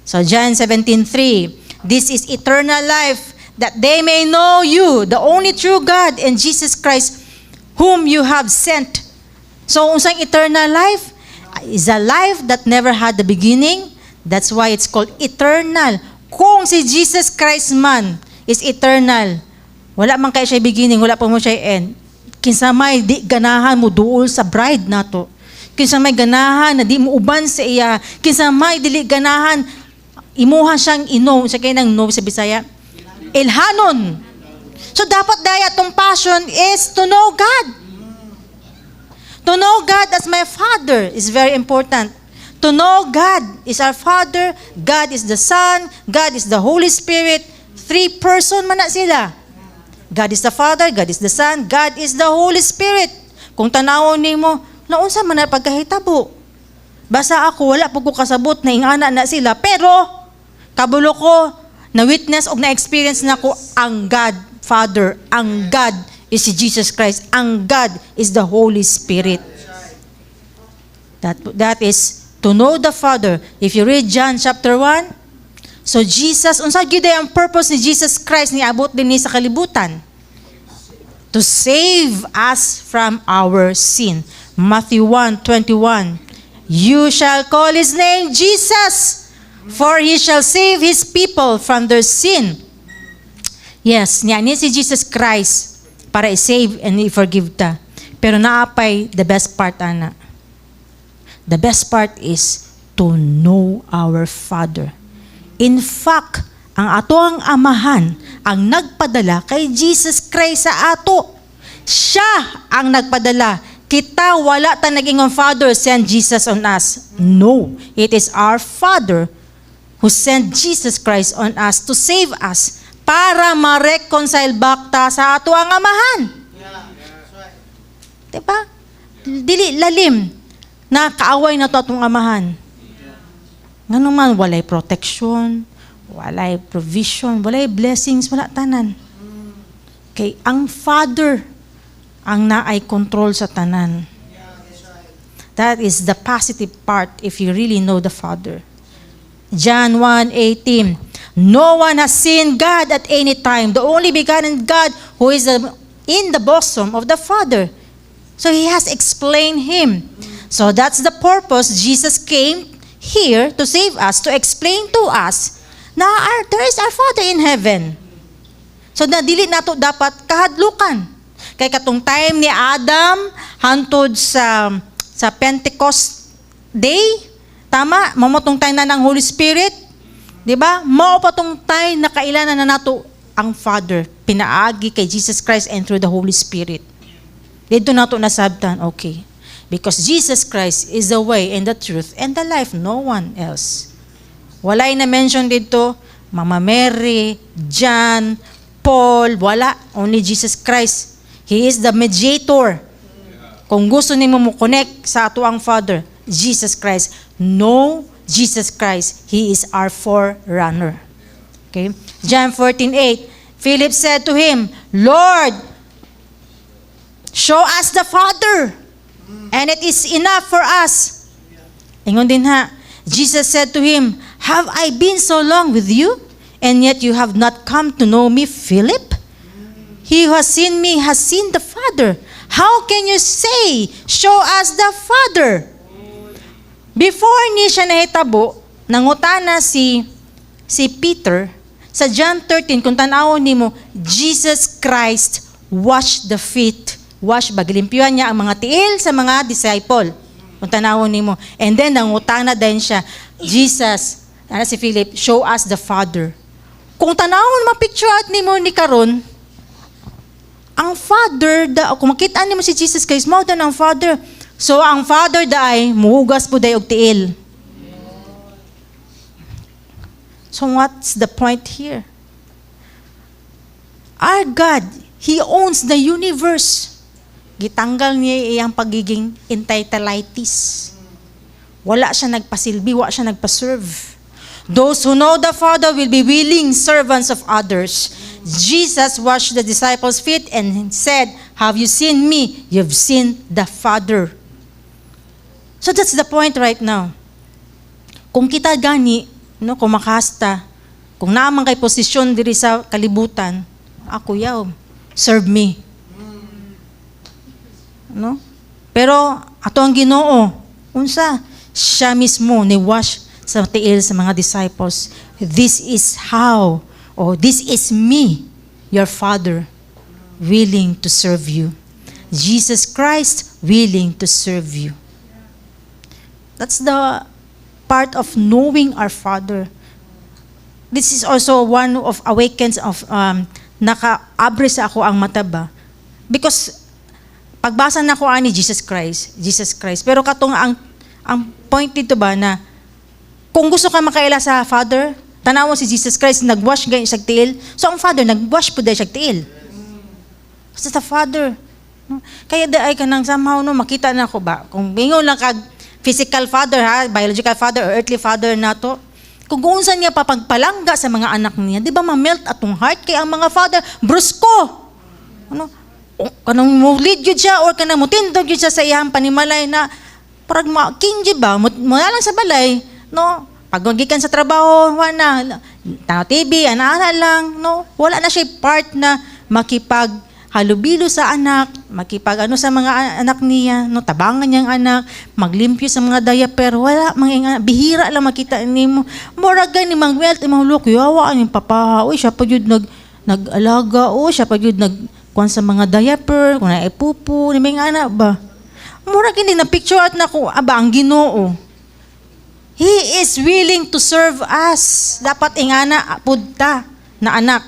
So John 17:3, this is eternal life, that they may know you, the only true God, and Jesus Christ, whom you have sent. So unsang eternal life? Is a life that never had the beginning. That's why it's called eternal. Kung si Jesus Christ man is eternal, wala man kay siya beginning, wala pa mo siya end. Kinsa may di ganahan mo duol sa bride nato. Kinsa may ganahan na di mo uban sa iya. Kinsa may dili ganahan imuha siyang inom. Sa kay nang no sa Bisaya. Ilhanon. So dapat daya tong passion is to know God. To know God as my Father is very important. To know God is our Father, God is the Son, God is the Holy Spirit. 3 person man na sila. God is the Father, God is the Son, God is the Holy Spirit. Kung tanawon nimo, naunsa man na pagkahitabo. Basta ako, wala po ko kasabot na ingana na sila. Pero, kabulo ko, na-witness o na-experience na ko ang God, Father, ang God is si Jesus Christ, ang God is the Holy Spirit. That is to know the Father. If you read John chapter 1, so Jesus, unsa gyud ang purpose ni Jesus Christ ni abot din ni sa kalibutan? To save us from our sin. Matthew 1:21. You shall call his name Jesus, for he shall save his people from their sin. Yes, niya ni si Jesus Christ para i-save and i-forgive ta. Pero naapay the best part ana. The best part is to know our Father. In fact, ang atoang amahan ang nagpadala kay Jesus Christ sa ato. Siya ang nagpadala. Kita wala ta naging Father send Jesus on us. No, it is our Father who sent Jesus Christ on us to save us. para ma-reconcile back ta sa ato ang amahan. Diba? Dili lalim na kaaway na to atong amahan. Nga naman, walay protection, walay provision, walay blessings, wala tanan. Kay ang Father ang naay control sa tanan. That is the positive part if you really know the Father. John 1:18. No one has seen God at any time. The only begotten God who is in the bosom of the Father. So He has explained Him. So that's the purpose Jesus came here to save us, to explain to us na there is our Father in heaven. So na dili nato dapat kahadlukan. Kay katong time ni Adam hantod sa Pentecost Day, tama, mamotong time na ng Holy Spirit, di ba? Mao pa tong time na kailangan na nato ang Father pinaagi kay Jesus Christ and through the Holy Spirit. Dito nato nasabtan, okay. Because Jesus Christ is the way and the truth and the life, no one else. Walay na mention dito, Mama Mary, John, Paul, wala. Only Jesus Christ. He is the mediator. Kung gusto nimo mo connect sa ato ang Father, Jesus Christ, know Jesus Christ. He is our forerunner. Okay? John 14:8. Philip said to Him, Lord, show us the Father, and it is enough for us. Ingon din ha, Jesus said to him, have I been so long with you, and yet you have not come to know me, Philip? He who has seen me has seen the Father. How can you say, show us the Father? Before ni siya nahitabo, nangutana si Peter, sa John 13, kung tanawon nimo, Jesus Christ washed the feet. Wash ba, gilimpyuhan niya ang mga tiil sa mga disciple. Kung tanawon nimo. And then, nangutana din siya, Jesus, si Philip, show us the Father. Kung tanawon, mapicture out nimo ni karon, ang Father, kung makita nimo si Jesus Christ, mao dan ang Father. So, ang Father daay, muhugas po day og tiil. So, what's the point here? Our God, He owns the universe. Gitanggal niya iyang pagiging entitleitis. Wala siya nagpasilbi, wala siya nagpaserve. Those who know the Father will be willing servants of others. Jesus washed the disciples' feet and said, have you seen me? You've seen the Father. So that's the point right now. Kung kita gani, no, kung makasta, kung naman kay posisyon diri sa kalibutan, ako yaw, serve me. No? Pero ato ang Ginoo, unsa siya mismo ni wash sa tiil sa mga disciples. This is how, this is me, your Father, willing to serve you. Jesus Christ willing to serve you. That's the part of knowing our Father. This is also one of awakens of naka-abre sa ako ang mata ba. Because pagbasa na ko ani Jesus Christ. Pero katong ang point dito ba na kung gusto ka makaila sa Father, tanawa si Jesus Christ nagwash gayud sa tiil. So ang Father nagwash pud sa tiil. Kasi sa Father, no? Kaya daay ka nang somehow no makita na ko ba kung bingon lang kag physical father ha, biological father or earthly father nato. Kung unsan niya papagpalangga sa mga anak niya, di ba ma-melt atong heart kay ang mga father brusko. Ano? Kanang mo lead yun siya or kanang mo tindog yun siya sa iyang panimalay na parang king ba, muna lang sa balay, no? Pag magikan sa trabaho, wala, tanaw TV, ana-ana lang, no? Wala na siya part na makipaghalubilo sa anak, makipag sa mga anak niya, no? Tabangan niyang anak, maglimpyo sa mga diaper, wala, bihira lang makita nimo. Mura gani mag-melt, imong look, yawa ang papa, uy, siya pa yun nag-alaga, siya pa yun kuan sa mga diaper, kung naipupo, ni may anak ba? Mura gini na picture out na ko, ang Ginoo. He is willing to serve us. Dapat ingana pudta na anak.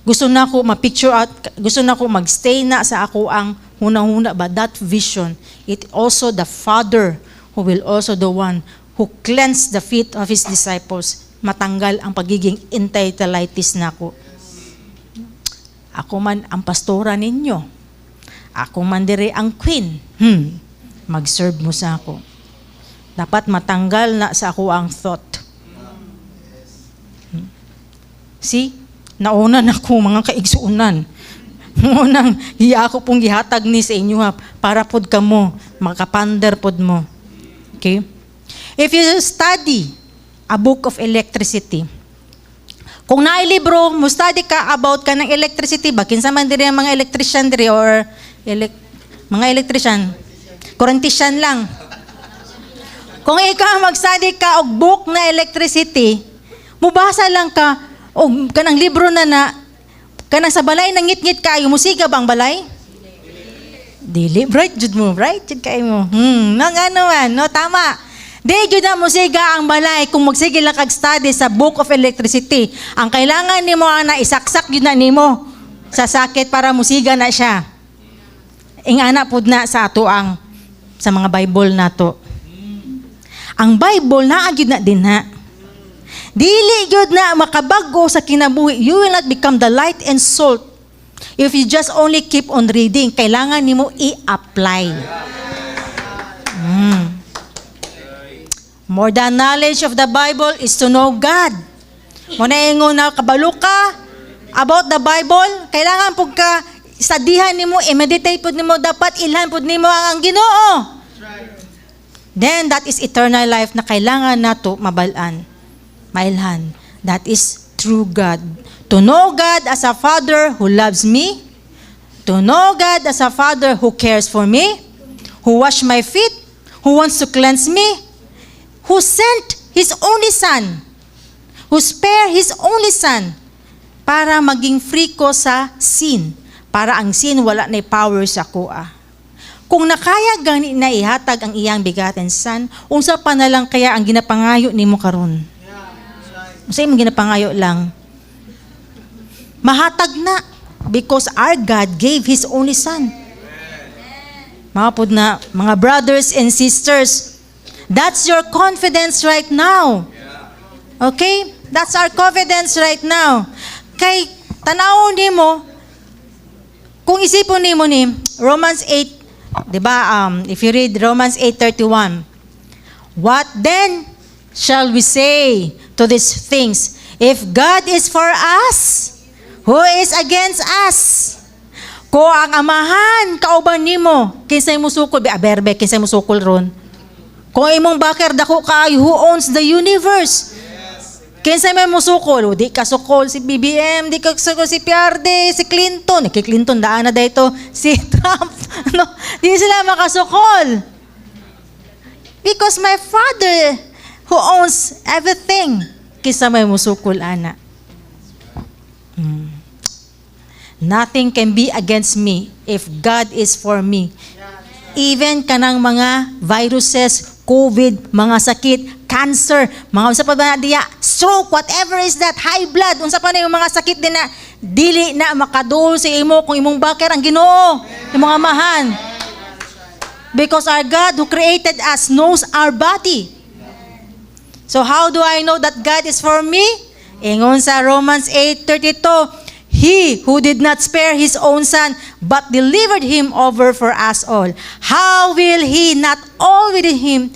Gusto na ko ma-picture out, gusto na ko magstay na sa ako ang hunang-huna ba, that vision. It also the Father who will also the one who cleansed the feet of His disciples. matanggal ang pagiging entitleditis nako. Ako man ang pastora ninyo. Ako man dire ang queen. Mag-serve mo sa ako. Dapat matanggal na sa ako ang thought. See? Nauna na ko mga kaigsuunan. Munang hiya ako pong gihatag ni sa inyo ha, para pod kamo, makapander pod mo. Okay? If you study a book of electricity, kung naay libro, mo study ka about ka ng electricity, bakin sa man diri ang mga electrician diri or mga electrician, kurentician lang. Kung ikaw mag-study ka og book na electricity, mubasa lang ka o kanang libro na kanang sa balay nang ngit-ngit kayo, musiga bang balay? Dili, bright jud mo, bright jud kayo mo. Nang ano man, no, tama. Di jud na musiga ang balay kung magsige lang kag-study sa Book of Electricity. Ang kailangan nimo ana isaksak jud na nimo sa sakit para musiga na siya. Ingana pud na sa ato ang sa mga Bible nato. Ang Bible naa jud na dinha. Dili gyud na makabag-o sa kinabuhi. You will not become the light and salt if you just only keep on reading. Kailangan nimo i-apply. More than knowledge of the Bible is to know God. Muna ingon na kabalo ka about the Bible, kailangan pug ka studihan nimo, i-meditate pud nimo, dapat ilhan pud nimo ang Ginoo. Then that is eternal life na kailangan nato mabalaan. Mailhan. That is true God. To know God as a Father who loves me, to know God as a Father who cares for me, who wash my feet, who wants to cleanse me, who sent His only Son, who spare His only Son para maging free ko sa sin, para ang sin wala na power sa kuha. Kung nakaya gani na ihatag ang iyang bigaten Son, unsa pa na lang kaya ang ginapangayo nimo karon? Unsa imong ginapangayo lang? Mahatag na because our God gave His only Son. Mga pod na, mga brothers and sisters, that's your confidence right now. Okay? That's our confidence right now. Kay tanawon nimo, kung isipon nimo ni Romans 8, 'di ba? If you read Romans 8:31, what then shall we say to these things? If God is for us, who is against us? Ko ang amahan kauban nimo, kinsay musukol bi aberbe, kinsay musukol ron? Kung imong bakir dako kaayo, who owns the universe? Kinsay may musukol? Di ka sukol si BBM, di ka sukol si PRD, si Clinton. Kay Clinton daan na dito si Trump. No, di sila makasukol. Because my Father who owns everything, kisa may musukol ana. Nothing can be against me if God is for me. Even kanang mga viruses, COVID, mga sakit, cancer, mga unsa pa ba diya, stroke, whatever is that, high blood, unsa pa na yung mga sakit din na dili na makadul sa imo kung imong bakir ang Ginoo, imong amahan. Because our God who created us knows our body. So how do I know that God is for me? Ingon sa Romans 8:32, He who did not spare His own Son, but delivered Him over for us all, how will He not all with Him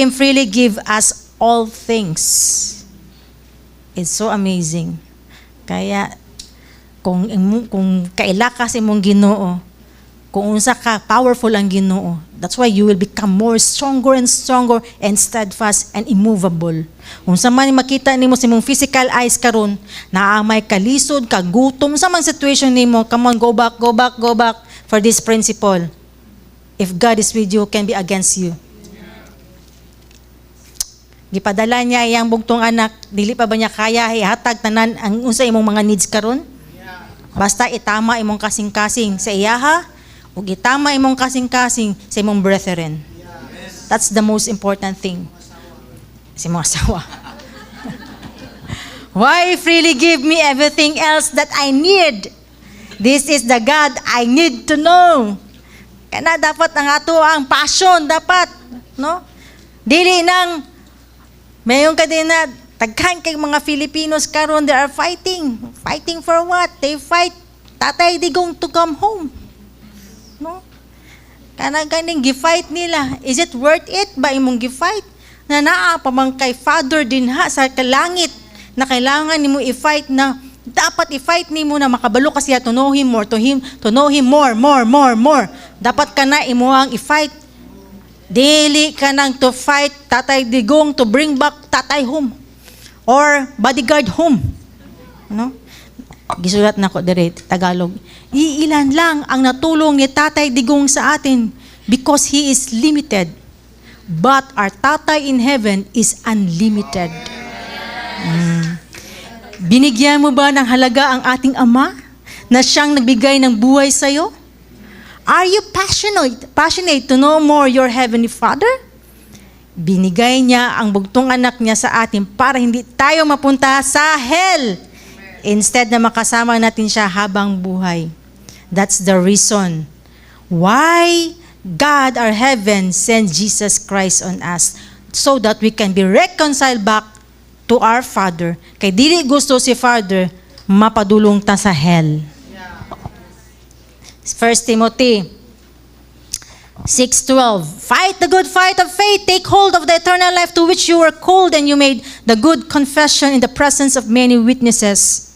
freely give us all things? It's so amazing. Kaya, kung kaila ka sa imong Ginoo, kung unsa ka powerful ang Ginoo, that's why you will become more stronger and steadfast and immovable. Unsa man makita nimo sa imong physical eyes karon, naamay kalisod, kagutom sa mga situation nimo, come on, go back for this principle. If God is with you, can be against you. Gipadala niya iyang bugtong anak, dili pa ba niya kaya ihatag tanan ang unsa imong mga needs karon? Basta itama imong kasing-kasing sa iyaha, ug itama imong kasing-kasing sa imong brethren. That's the most important thing. Si mga asawa. Why freely give me everything else that I need? This is the God I need to know. Kaya dapat ang ato ang passion, dapat, no? Dili nang mayon ka din na Tagkan kay mga Filipinos karon, they are fighting. Fighting for what? They fight Tatay Digong to come home. No? Kanang gi-fight nila. Is it worth it ba imong gi-fight? Na naa pa man kay Father din ha sa kalangit na kailangan nimo i-fight na dapat i-fight nimo na makabalo ka siya to know him more, to know him more. Dapat ka na imo ang i-fight. Dili ka nang to fight Tatay Digong to bring back tatay home or bodyguard home. No? Gisulat na ko dire Tagalog. Iilan lang ang natulong ni Tatay Digong sa atin because he is limited. But our Tatay in heaven is unlimited. Binigyan mo ba ng halaga ang ating Ama na siyang nagbigay ng buhay sa iyo? Are you passionate to know more your Heavenly Father? Binigay niya ang bugtong anak niya sa atin para hindi tayo mapunta sa hell. Instead na makasama natin siya habang buhay. That's the reason why God, our heaven, sent Jesus Christ on us so that we can be reconciled back to our Father. Kay dili gusto si Father mapadulong ta sa hell. 1 Timothy 6:12. Fight the good fight of faith. Take hold of the eternal life to which you were called and you made the good confession in the presence of many witnesses.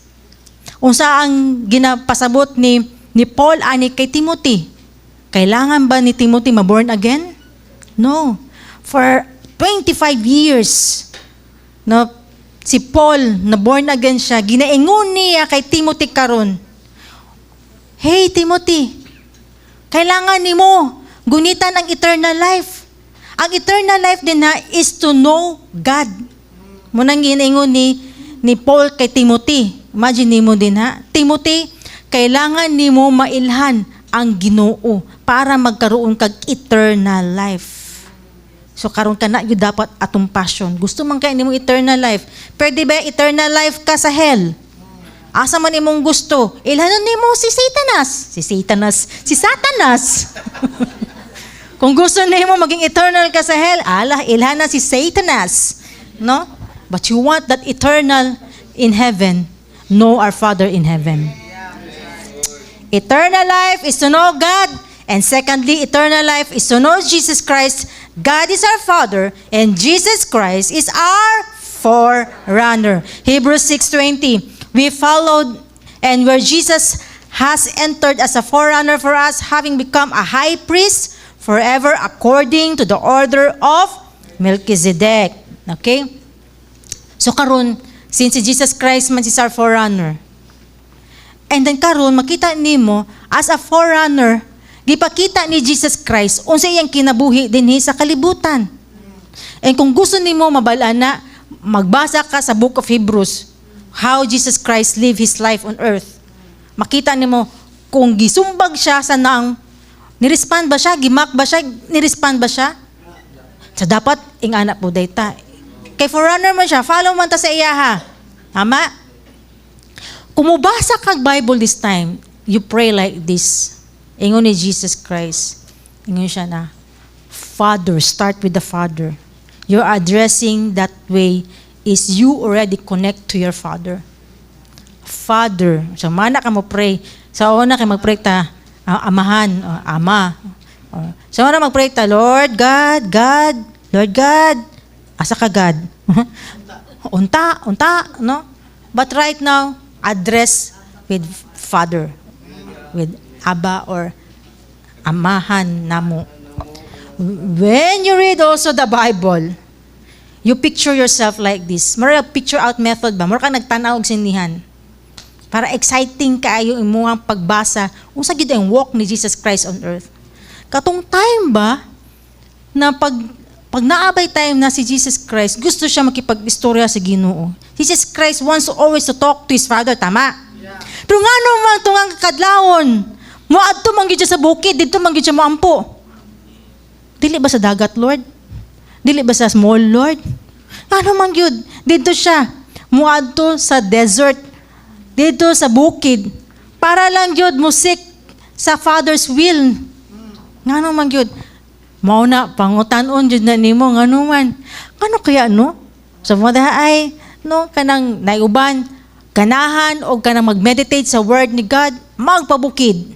Unsa ang ginapasabot ni Paul ani kay Timothy? Kailangan ba ni Timothy ma-born again? No. For 25 years, no, si Paul na born again siya, ginaingon niya kay Timothy karon. Hey Timothy, kailangan nimo gunitan ang eternal life. Ang eternal life din na is to know God. Munang ginaingon ni Paul kay Timothy. Imagine nimo din ha, Timothy, kailangan nimo mailhan ang Ginoo para magkaroon kag eternal life. So karon ka na yung dapat atong passion. Gusto man kay nimong eternal life. Pwede ba eternal life ka sa hell? Asa man imong gusto? Ilhanon nimo si Satanas. Kung gusto nimo maging eternal ka sa hell, ilhana si Satanas. No? But you want that eternal in heaven. Know our Father in heaven. Eternal life is to know God. And secondly, eternal life is to know Jesus Christ. God is our Father, and Jesus Christ is our forerunner. Hebrews 6:20. We followed, and where Jesus has entered as a forerunner for us, having become a high priest forever according to the order of Melchizedek. Okay? So karon, since si Jesus Christ man is our forerunner, and then karon makita nimo as a forerunner, gipakita ni Jesus Christ unsa iyang kinabuhi dinhi sa kalibutan. And kung gusto nimo mabalaan na, magbasa ka sa book of Hebrews, how Jesus Christ lived his life on earth. Makita nimo kung gisumbag siya sa naang, nirespond ba siya, gimak ba siya, nirespond ba siya? So dapat ingana po dayta. Kay forerunner man siya, follow man ta sa iya ha. Tama? Kung mubasa kag Bible this time, you pray like this. Ingon ni Jesus Christ. Ingon siya na, Father, start with the Father. You're addressing that way is you already connect to your Father. Father. So, mana ka mo pray. Sa una ka mag-pray ta, amahan, ama. Sa una mag-pray ta, Lord God, Lord God. Asa ka God? unta, no? But right now, address with Father. With Abba or amahan namo. When you read also the Bible, you picture yourself like this. Mara picture out method ba? Mara ka nagtanaw og sinihan. Para exciting kaayo imong pagbasa unsa gid ang walk ni Jesus Christ on earth. Katong time ba na pag naabay time na si Jesus Christ, gusto siya makipag-istorya sa Ginoo. Jesus Christ wants always to talk to his Father, tama? Yeah. Pero nga naman tungang kadlawon, moadto man gyud siya sa bukid, didto man gyud siya moampo. Dili ba sa dagat, Lord? Dili ba sa small, Lord? Ano man gyud, didto siya moadto sa desert, didto sa bukid, para lang gyud mo seek sa Father's will. Ngano man gyud, mao na pangutan-on jud na nimo ngano man. Ano kaya no? Sa mga ay no, kanang naiuban, ganahan o kanang mag-meditate sa word ni God, magpabukid.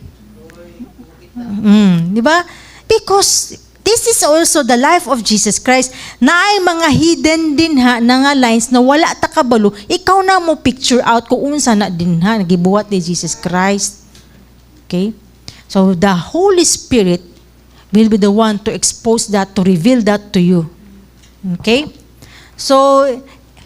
Di ba? Because this is also the life of Jesus Christ na ay mga hidden din ha na nga lines na wala ta kabalo, ikaw na mo picture out kung unsa na din ha nagibuhat ni Jesus Christ. Okay? So the Holy Spirit will be the one to expose that, to reveal that to you. Okay? So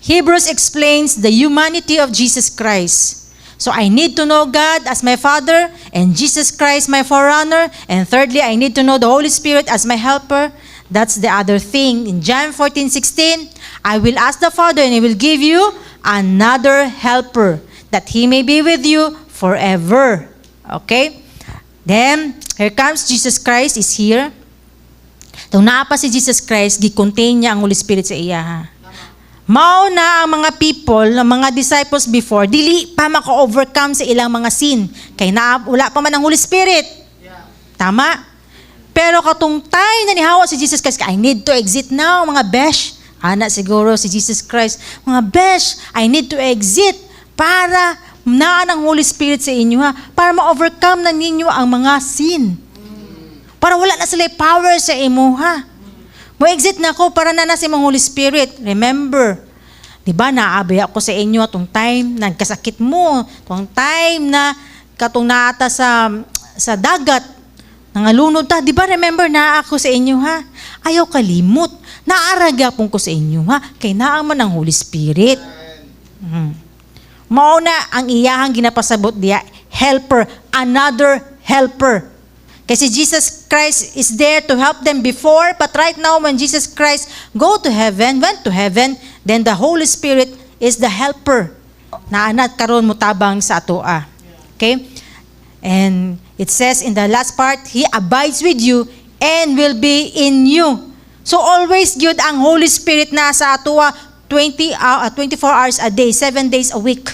Hebrews explains the humanity of Jesus Christ. So I need to know God as my Father and Jesus Christ my forerunner. And thirdly, I need to know the Holy Spirit as my helper. That's the other thing. In John 14:16, I will ask the Father and He will give you another helper that He may be with you forever. Okay? Then, here comes Jesus Christ is here. Nung naapa si Jesus Christ, gi-contain niya ang Holy Spirit sa iya. Ha? Mao na ang mga people, ang mga disciples before, dili pa maka-overcome sa ilang mga sin. Kay wala pa man ang Holy Spirit. Tama? Pero katong time na nihawa si Jesus Christ, I need to exit now, mga besh. Ana siguro si Jesus Christ, mga besh, I need to exit para naan ang Holy Spirit sa inyo ha, para ma-overcome na ninyo ang mga sin. Para wala na sila power sa imo ha. Mo-exit na ako para na si Holy Spirit. Remember, di ba naabi ako sa inyo atong time na nagkasakit mo, atong time na katong naata sa dagat, nangalunod ta, di ba remember na ako sa inyo ha? Ayaw kalimot, naaraga pong ko sa inyo ha, kay naaman ang Holy Spirit. Mauna ang iyahang ginapasabot diya, helper, another helper. Kasi Jesus Christ is there to help them before, but right now when Jesus Christ went to heaven, then the Holy Spirit is the helper na anat karon mutabang sa atoa. Okay? And it says in the last part, He abides with you and will be in you. So always good ang Holy Spirit na sa atoa 24 hours a day, 7 days a week.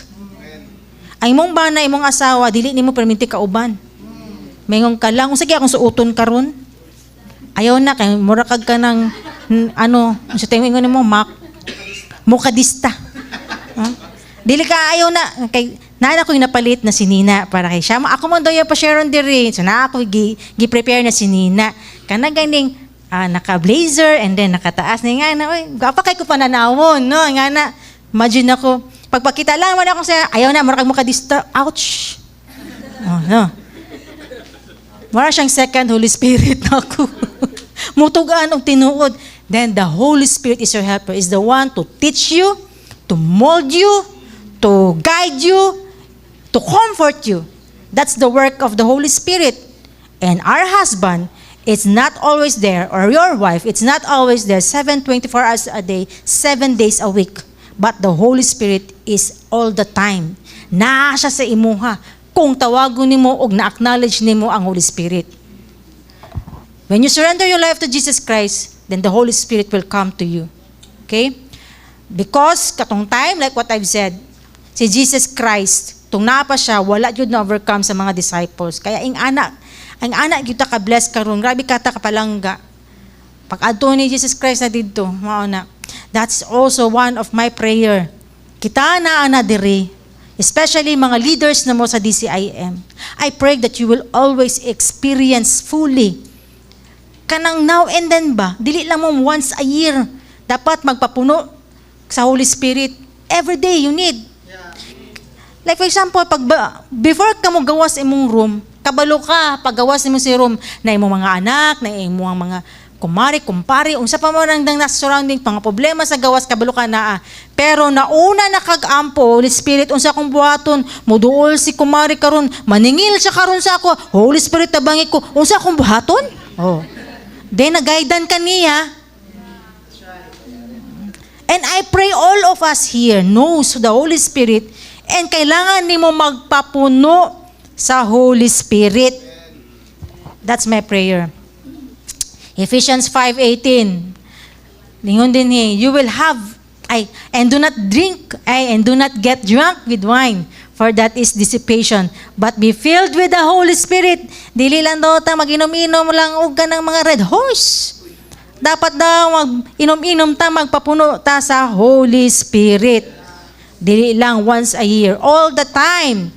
Ang imong bana, imong asawa, dili nimo perminti kauban. Mayong ka lang, sige akong suuton karon. Ayaw na, kay mura kag ka ng, sa tingin mo, mukadista. Dili ka, ayaw na, kay, naan ako yung napalit na si Nina para kay siya. Ako man daw yung pa-Sharon diri. So na ako gi-prepare na si Nina. Kana ganing, naka-blazer and then nakataas na nga na, gapa kay ko pananawon, no? Nga na, imagine ako, pagpakita lang mo na akong sa, ayaw na, mura kag mukadista. Ouch! Oh, no. Mara siyang second Holy Spirit na ako. Mutugaan og tinuod. Then the Holy Spirit is your helper, is the one to teach you, to mold you, to guide you, to comfort you. That's the work of the Holy Spirit. And our husband is not always there, or your wife, it's not always there 24 hours a day, 7 days a week. But the Holy Spirit is all the time. Naa siya sa imuha. Kung tawagon nimo og na-acknowledge nimo ang Holy Spirit. When you surrender your life to Jesus Christ, then the Holy Spirit will come to you. Okay? Because katong time, like what I've said, si Jesus Christ, tung napa siya, wala jud na overcome sa mga disciples. Kaya ang anak kita ka-bless karon, grabe kata kapalangga. Pag adto ni Jesus Christ na didto, mao na. That's also one of my prayer. Kita na diri, especially mga leaders na mo sa DCIM. I pray that you will always experience fully. Kanang now and then ba, dili lang mo once a year. Dapat magpapuno sa Holy Spirit. Every day you need. Like for example, before ka mo gawas imong room, kabalo ka, paggawas nimo si room, na imong mga anak, na imong mga kumari, kumpari, unsa pa mo nang nasa surrounding, mga problema sa gawas, kabalo ka na. Pero nauna nakagampo, Holy Spirit, unsa akong buhaton, muduol si kumari karon, maningil siya karon sa ako, Holy Spirit, tabangi ko, unsa akong buhaton? Oh. Then, nagaidan ka niya. And I pray all of us here knows the Holy Spirit and kailangan nimo magpapuno sa Holy Spirit. That's my prayer. Ephesians 5:18. Lingon din you will have and do not drink and do not get drunk with wine, for that is dissipation, but be filled with the Holy Spirit. Dili lang daw ta mag-inom-inom lang og kanang mga red horse. Dapat daw mag-inom-inom ta, magpapuno ta sa Holy Spirit. Dili lang once a year, all the time.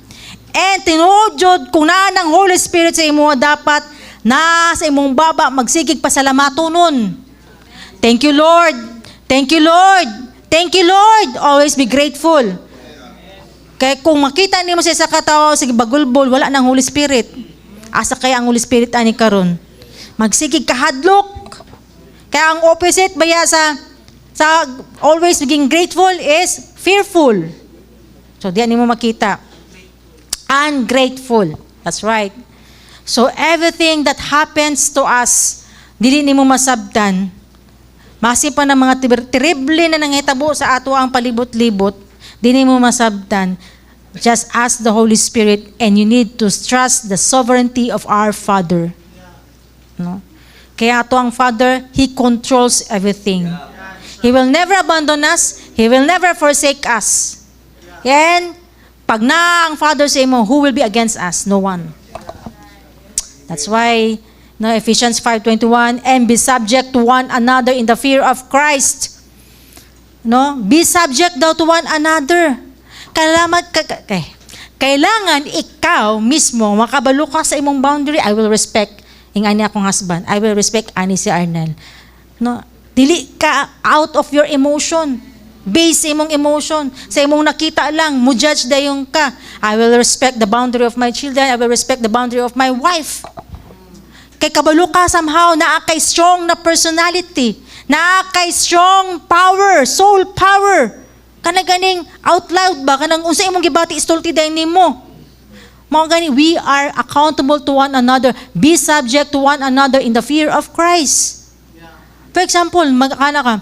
And tinuod jud kung naa ng Holy Spirit sa imo, dapat na sa imong baba magsigig pasalamaton nun. Thank you, Lord. Thank you, Lord. Thank you, Lord. Always be grateful. Kaya kung makita nimo siya sa katawo, sige bagulbol, wala nang Holy Spirit. Asa kaya ang Holy Spirit ani karon? Magsigig kahadlok. Kaya ang opposite baya sa always being grateful is fearful. So diyan nimo makita. Ungrateful. That's right. So everything that happens to us, dili nimo masabtan. Masi pa ng mga terrible na nanghitabo sa ato ang palibot-libot, dili mo masabtan. Just ask the Holy Spirit, and you need to trust the sovereignty of our Father. No? Kaya ato ang Father, He controls everything. He will never abandon us. He will never forsake us. And pag na ang Father sa imo, who will be against us? No one. That's why Ephesians 5:21, and be subject to one another in the fear of Christ. No? Be subject daw to one another. Kailangan ikaw mismo makabalo ka sa imong boundary. I will respect ingani akong husband. I will respect ani si Arnel. No? Dili ka out of your emotion. Base sa imong emotion. Sa imong nakita lang, mo judge dayon ka. I will respect the boundary of my children. I will respect the boundary of my wife. Kay kabalo ka somehow, naa kay strong na personality, naa kay strong power, soul power. Kana ganing out loud ba, kanang unsa imong gibati istulti day nimo. Mao gani, we are accountable to one another. Be subject to one another in the fear of Christ. For example, magkana ka,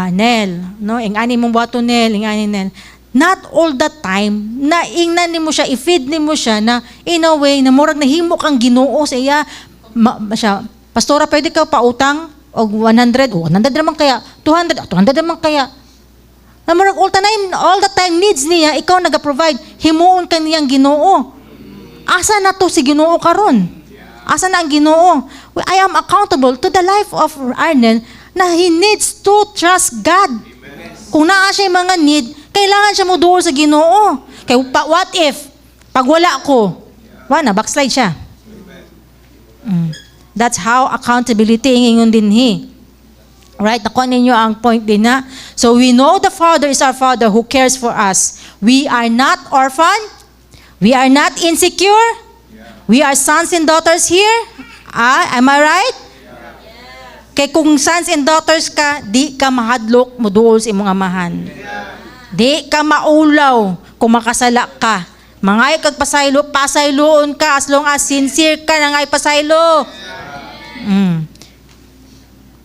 Nel, no, ingani mong buhaton Nel, ingani Nel. Not all the time, na ingnan nimo siya, i-feed nimo siya na in a way na murag nahimo kang Ginoo sa iya. Siya, pastora, pwede ka pautang og 100, 100 naman kaya, 200 naman kaya. Na murag all the time needs niya, ikaw naga-provide, himuon ka niyang Ginoo. Asa na to si Ginoo karon? Asa na ang Ginoo? I am accountable to the life of Arnel na he needs to trust God. Kung naa siya mga need, kailangan siya mo duol sa Ginoo. Kaya what if, pag wala ko, wala, backslide siya. That's how accountability ingon din he. Right, nakuha ninyo ang point din na. So we know the Father is our Father who cares for us. We are not orphan. We are not insecure. We are sons and daughters here. Am I right? Kaya kung sons and daughters ka, di ka mahadlok mo duol sa imong amahan. Di ka maulaw kung makasala ka. Mangay kag pasaylo, pasayloon ka as long as sincere ka na ngay pasaylo.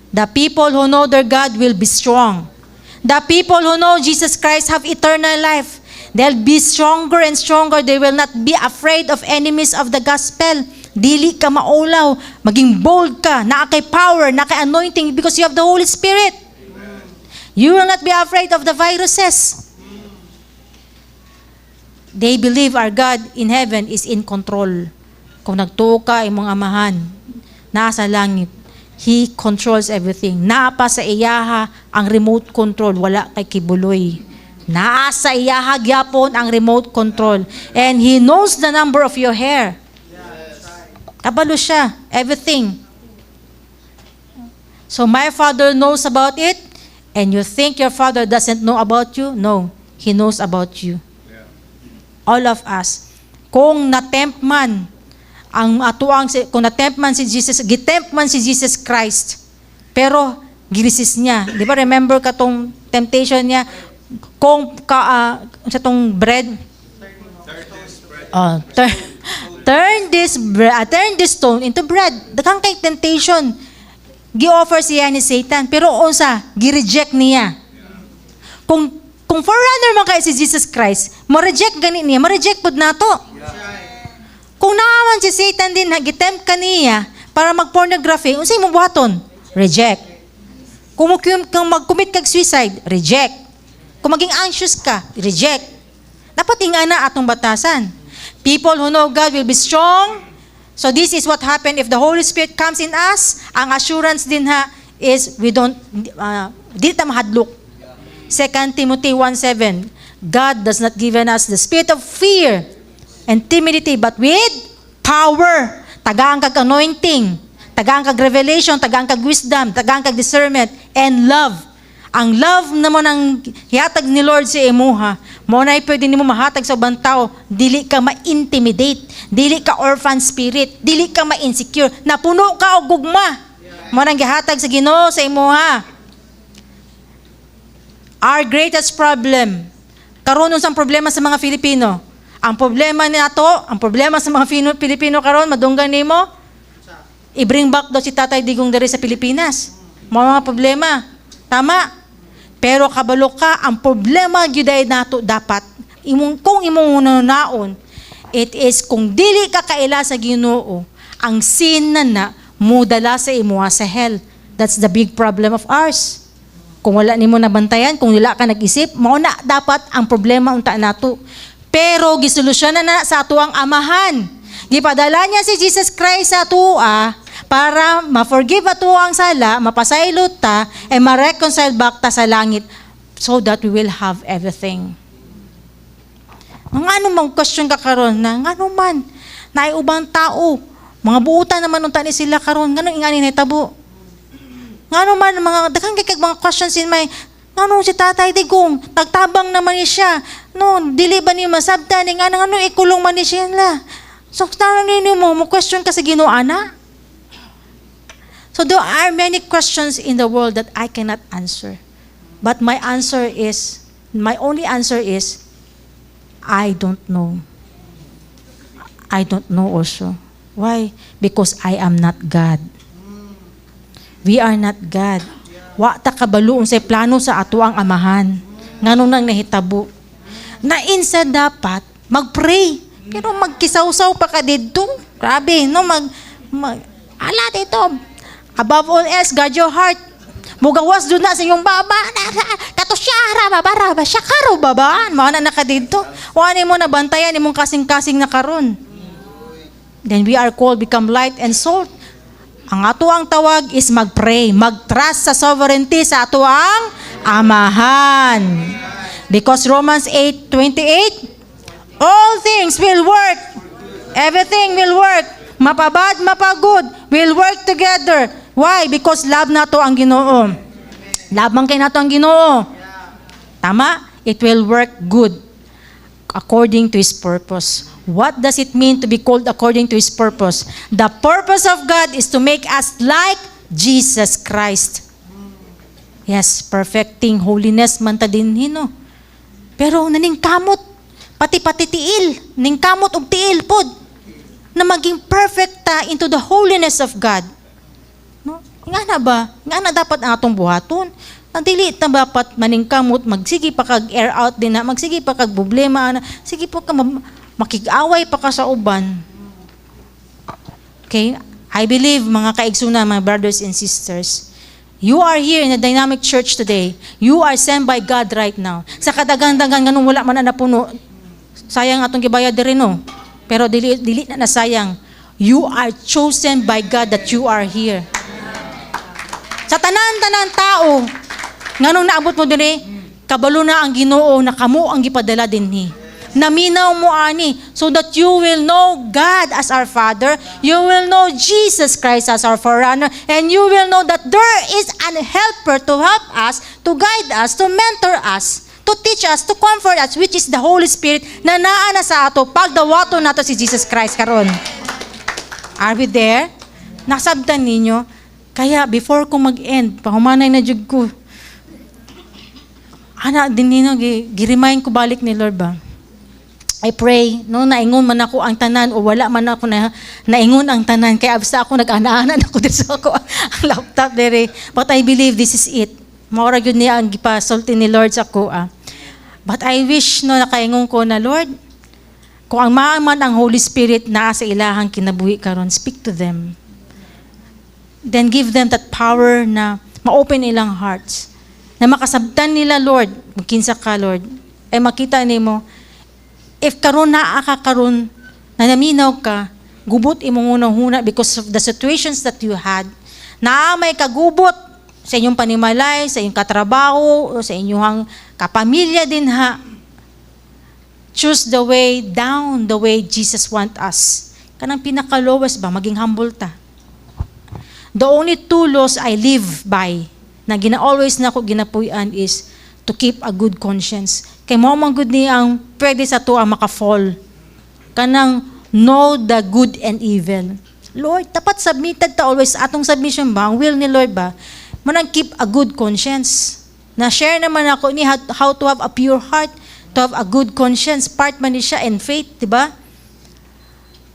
The people who know their God will be strong. The people who know Jesus Christ have eternal life. They'll be stronger and stronger. They will not be afraid of enemies of the gospel. Dili ka maulaw. Maging bold ka. Naa kay power, naa kay anointing because you have the Holy Spirit. Amen. You will not be afraid of the viruses. They believe our God in heaven is in control. Kung nagtuo ka, imong amahan, nasa langit, He controls everything. Naa pa sa iyaha ang remote control, wala kay kibuloy. Naa sa iyaha gyapon ang remote control. And He knows the number of your hair. Kabalo siya, everything. So my Father knows about it, and you think your Father doesn't know about you? No, He knows about you. All of us. Kung natempt man ang atuang, kung natempt man si Jesus, gitempt man si Jesus Christ, pero giresist niya. Di ba, remember ka tong temptation niya? Kung sa tong bread, turn this stone into bread. Daghang kay temptation. Gi-offer siya ni Satan, pero unsa, gi-reject niya. Kung forerunner man kay si Jesus Christ, ma-reject gani niya, ma-reject pod nato. Kung naaman si Satan din, gitempt ka niya para mag-pornography, unsay mo buhaton? Reject. Kung mag-commit kag suicide, reject. Kung maging anxious ka, reject. Dapat ingana atong batasan. People who know God will be strong. So this is what happened if the Holy Spirit comes in us. Ang assurance din is we don't, di ta mahadlok. 2 Timothy 1:7, God does not give us the spirit of fear and timidity, but with power. Tagaan kag anointing, tagaan kag revelation, tagaan kag wisdom, tagaan kag discernment, and love. Ang love naman ang hihatag ni Lord sa imuha, mo na pwede nimo mahatag sa ubang tao, dili ka ma-intimidate, dili ka orphan spirit, dili ka ma-insecure, napuno ka og gugma. Mo nang gihatag sa Ginoo sa imuha. Our greatest problem, karon unsang problema sa mga Filipino? Ang problema nato, ang problema sa mga Pilipino karon, madunggan nimo, i-bring back daw si Tatay Digong diri sa Pilipinas. Mga problema. Tama. Pero kabalo ka, ang problema gyuday nato dapat kung imong naon, it is kung dili ka kaila sa Ginoo, ang sin na mudala sa imuha sa hell. That's the big problem of ours. Kung wala nimo nabantayan, kung wala ka nag-isip, mao na dapat ang problema unta nato. Pero gisolusyonan na sa ato ang Amahan. Gipadala niya si Jesus Christ sa atua para ma-forgive ato ang sala, mapasaylot ta, and ma-reconcile back ta sa langit so that we will have everything. Nga mang question ka karon na ngano man naiubang tao, mga buutan naman unta ni sila karon, ngano ingani nahitabo? Ngano man mga daghang kay mga questions in my ngano si Tatay Digong, tagtabang naman ni siya. No, dili ba ni masabtan ni ngano ikulong man ni siya la. So tanong ninyo mo question ka sa Ginoo ana? So there are many questions in the world that I cannot answer. But my only answer is, I don't know. I don't know also. Why? Because I am not God. We are not God. Wa ta kabalo unsay plano sa ato ang Amahan. Ngano nang nahitabo. Na instead dapat mag-pray. Pero magkisaw-saw pa ka dito. Grabe, no? Ala dito. Above all else, guard your heart. Mugawas doon na sa inyong baba. Katusyara, babara, syakaro, babaan. Mga na nakadito. Wala mo na bantayan, imong kasing-kasing na karon. Then we are called become light and salt. Ang ato ang tawag is mag-pray, mag-trust sa sovereignty sa ato ang Amahan. Because Romans 8:28, all things will work. Everything will work. Mapabad, mapagod, will work together. Why? Because love nato ang Ginoo. Love man kay nato ang Ginoo. Tama? It will work good according to His purpose. What does it mean to be called according to His purpose? The purpose of God is to make us like Jesus Christ. Yes, perfecting holiness man ta din hino. Pero naningkamot, pati tiil, ningkamot og tiil pod na maging perfect ta into the holiness of God. No? Nga na ba? Nga na dapat ang atong buhaton. Ang dili ta dapat maningkamot, magsige pa kag air out din na, magsige pa kag problema na, sige pa ka makig-away pa ka sa uban. Okay? I believe, mga kaigsuna, mga brothers and sisters, you are here in a dynamic church today. You are sent by God right now. Sa kadagan-dagan ganun wala man na napuno, sayang atong gibayad diri no. Pero dili na nasayang. You are chosen by God that you are here. Sa tanan-tanan tao, nganong naabot mo diri, kabalo na ang Ginoo na kamo ang gipadala dinhi. Naminaw mo ani so that you will know God as our Father, you will know Jesus Christ as our forerunner, and you will know that there is an helper to help us, to guide us, to mentor us, to teach us, to comfort us, which is the Holy Spirit na naa na sa ato pagdawato nato si Jesus Christ karon. Are we there? Nasabtan ninyo? Kaya before ko mag-end, pahumanay na jud ko. Ana din ninyo gi-remind ko balik ni Lord ba? I pray, no, naingon man ako ang tanan o wala man ako na naingon ang tanan kaya basta ako nag-ana-ana ako dito sa ako ang laptop dere. But I believe this is it. Maura gyud niya ang gipasulti ni Lord sa ako. But I wish no nakaingon ko na Lord, kung ang maaman ang Holy Spirit naa sa ilahang kinabuhi karon, speak to them. Then give them that power na ma-open ilang hearts. Na makasabtan nila Lord, magkinsa ka Lord, ay makita nimo if karon naa ka karon na naminaw ka, gubot imong unang huna because of the situations that you had. Naa may kagubot sa inyong panimalay, sa inyong katrabaho, o sa inyong kapamilya din ha. Choose the way down, the way Jesus want us. Kanang pinaka-lowest ba, maging humble ta. The only two laws I live by, na always na ako ginapuyan is to keep a good conscience. Kay mo man good ni ang pwede sa to ang makafall. Kanang know the good and evil. Lord, tapat submitted ta always atong submission ba, ang will ni Lord ba, manang keep a good conscience. Na-share naman ako ni how to have a pure heart, to have a good conscience. Part man ni siya and faith, di ba?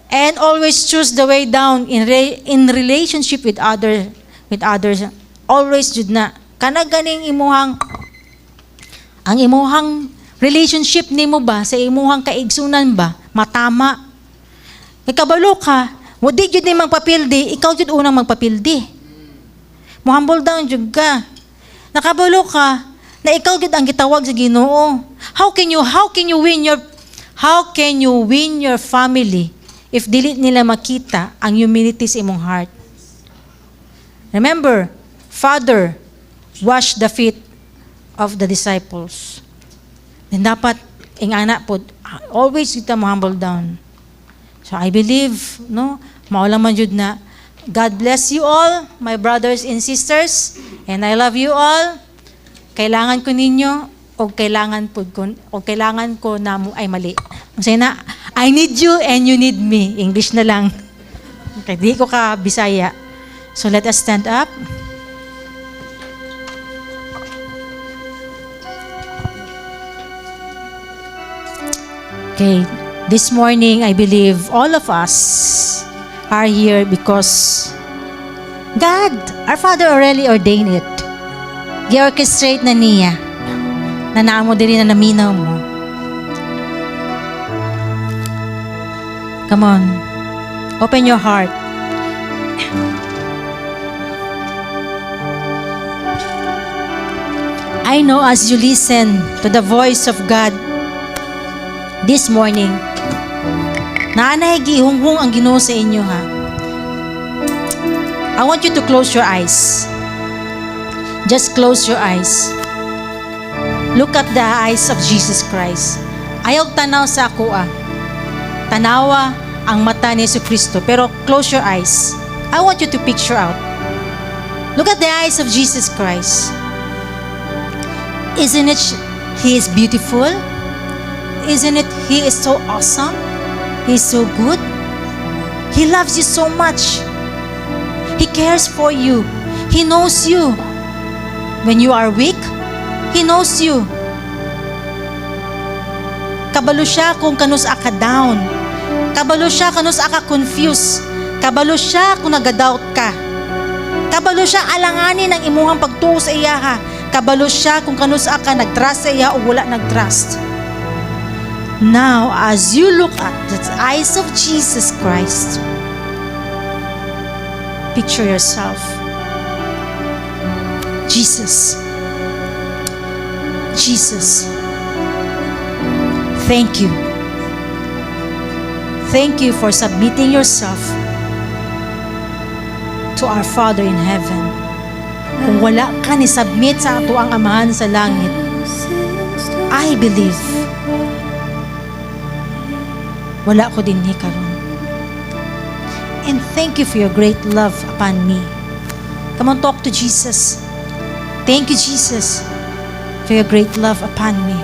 And always choose the way down in relationship with others. Always jud na. Kana ganing imuhang ang imuhang relationship nimo ba sa imuhang kaigsunan ba matama. Kay kabalo ka, wa di jud ni magpapildi, ikaw jud unang magpapildi. Mo-humble down jud ka. Nakabalo ka na ikaw gid ang gitawag sa Ginoo. How can you win your family if dili nila makita ang humility sa imong heart? Remember, Father washed the feet of the disciples. Then dapat ing anak pod always kita mo humble down. So I believe, no, mao lang man jud na God bless you all, my brothers and sisters, and I love you all. Kailangan ko ninyo o kailangan ko na mo ay mali. Masaya na, I need you and you need me. English na lang. Okay, di ko ka Bisaya. So let us stand up. Okay, this morning I believe all of us are here because God, our Father already ordained it. Gi-orchestrate na niya. Na naamo din na naminaw mo. Come on. Open your heart. I know as you listen to the voice of God this morning, naanay gihunghong ang Ginoo sa inyo ha. I want you to close your eyes. Just close your eyes. Look at the eyes of Jesus Christ. Ayaw tanaw sa ako Tanawa ang mata ni Jesucristo. Pero close your eyes. I want you to picture out. Look at the eyes of Jesus Christ. Isn't it He is beautiful? Isn't it He is so awesome? He is so good. He loves you so much. He cares for you. He knows you. When you are weak, He knows you. Kabalo siya kung kanus aka down. Kabalo siya kanus aka confused. Kabalo siya kung nagadoubt ka. Kabalo siya alanganin ang imuhang pagtuo sa iya ha. Kabalo siya kung kanus aka nagtrust sa iya o wala nagtrust. Now, as you look at the eyes of Jesus Christ, picture yourself. Jesus. Jesus. Thank you. Thank you for submitting yourself to our Father in heaven. Kung wala ka ni submit sa ato ang Amahan sa langit, I believe wala ko din ni karon. And thank you for your great love upon me. Come on, talk to Jesus. Thank you, Jesus, for your great love upon me.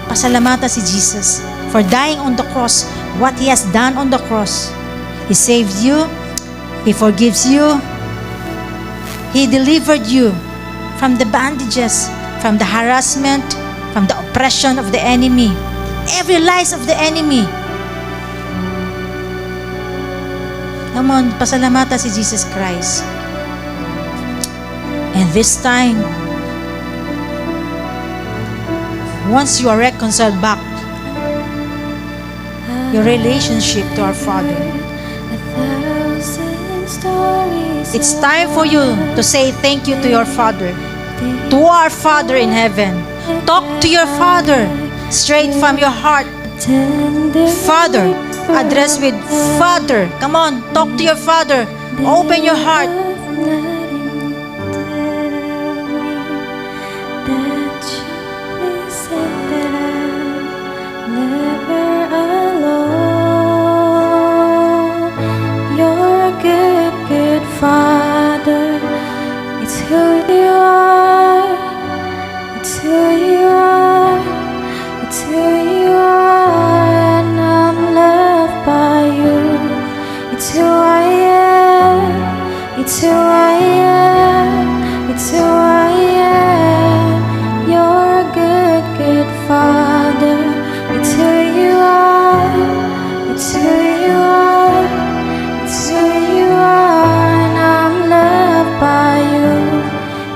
Pasalamata si Jesus for dying on the cross. What He has done on the cross. He saved you. He forgives you. He delivered you from the bandages, from the harassment, from the oppression of the enemy. Every lies of the enemy. Come on, pasalamata si Jesus Christ. And this time, once you are reconciled back, your relationship to our Father, it's time for you to say thank you to your Father, to our Father in heaven. Talk to your Father straight from your heart. Father, address with Father. Come on, talk to your Father. Open your heart. I am. It's who I am. You're a good, good Father. It's who you are. It's who you are. It's who you are. And I'm loved by you.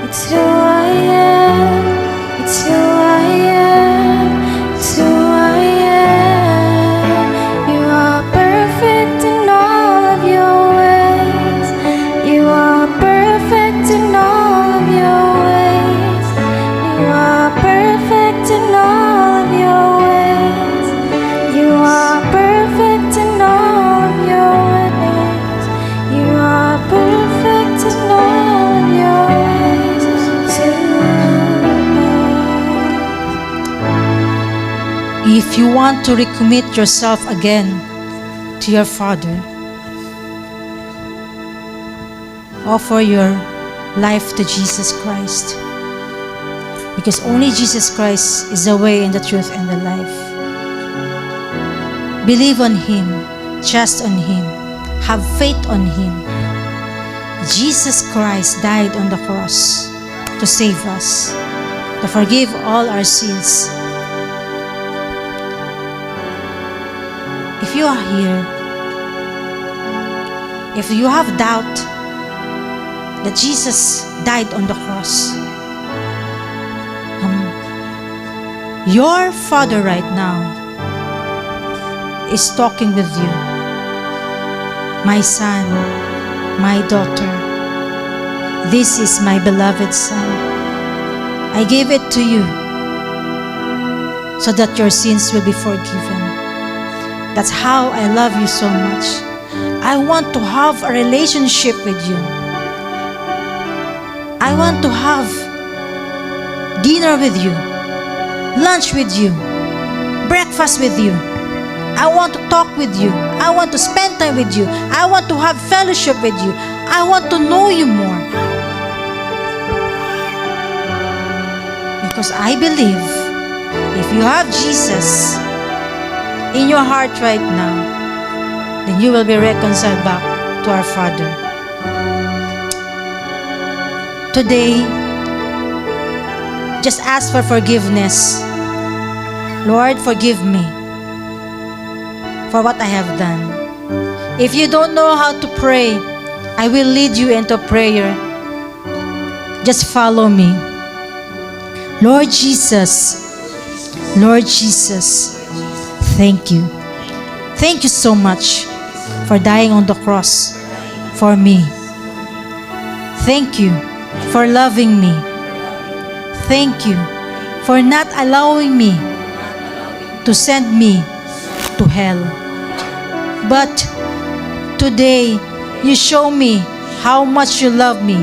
It's who I am. It's who I am. It's who I am. You are perfect in all of your ways. You are perfect in all of your ways. You are perfect in all of your ways. You are perfect in all of your ways. You are perfect in all of your ways. If you want to recommit yourself again to your Father, offer your life to Jesus Christ. Because only Jesus Christ is the way and the truth and the life. Believe on Him, trust on Him, have faith on Him. Jesus Christ died on the cross to save us, to forgive all our sins. If you are here, if you have doubt that Jesus died on the cross, your Father right now is talking with you. My son, my daughter, this is my beloved Son. I gave it to you so that your sins will be forgiven. That's how I love you so much. I want to have a relationship with you. I want to have dinner with you, lunch with you, breakfast with you. I want to talk with you. I want to spend time with you. I want to have fellowship with you. I want to know you more. Because I believe if you have Jesus in your heart right now, then you will be reconciled back to our Father. Today, just ask for forgiveness. Lord, forgive me for what I have done. If you don't know how to pray, I will lead you into prayer. Just follow me. Lord Jesus, thank you. Thank you so much for dying on the cross for me. Thank you for loving me. Thank you for not allowing me to send me to hell. But today, you show me how much you love me,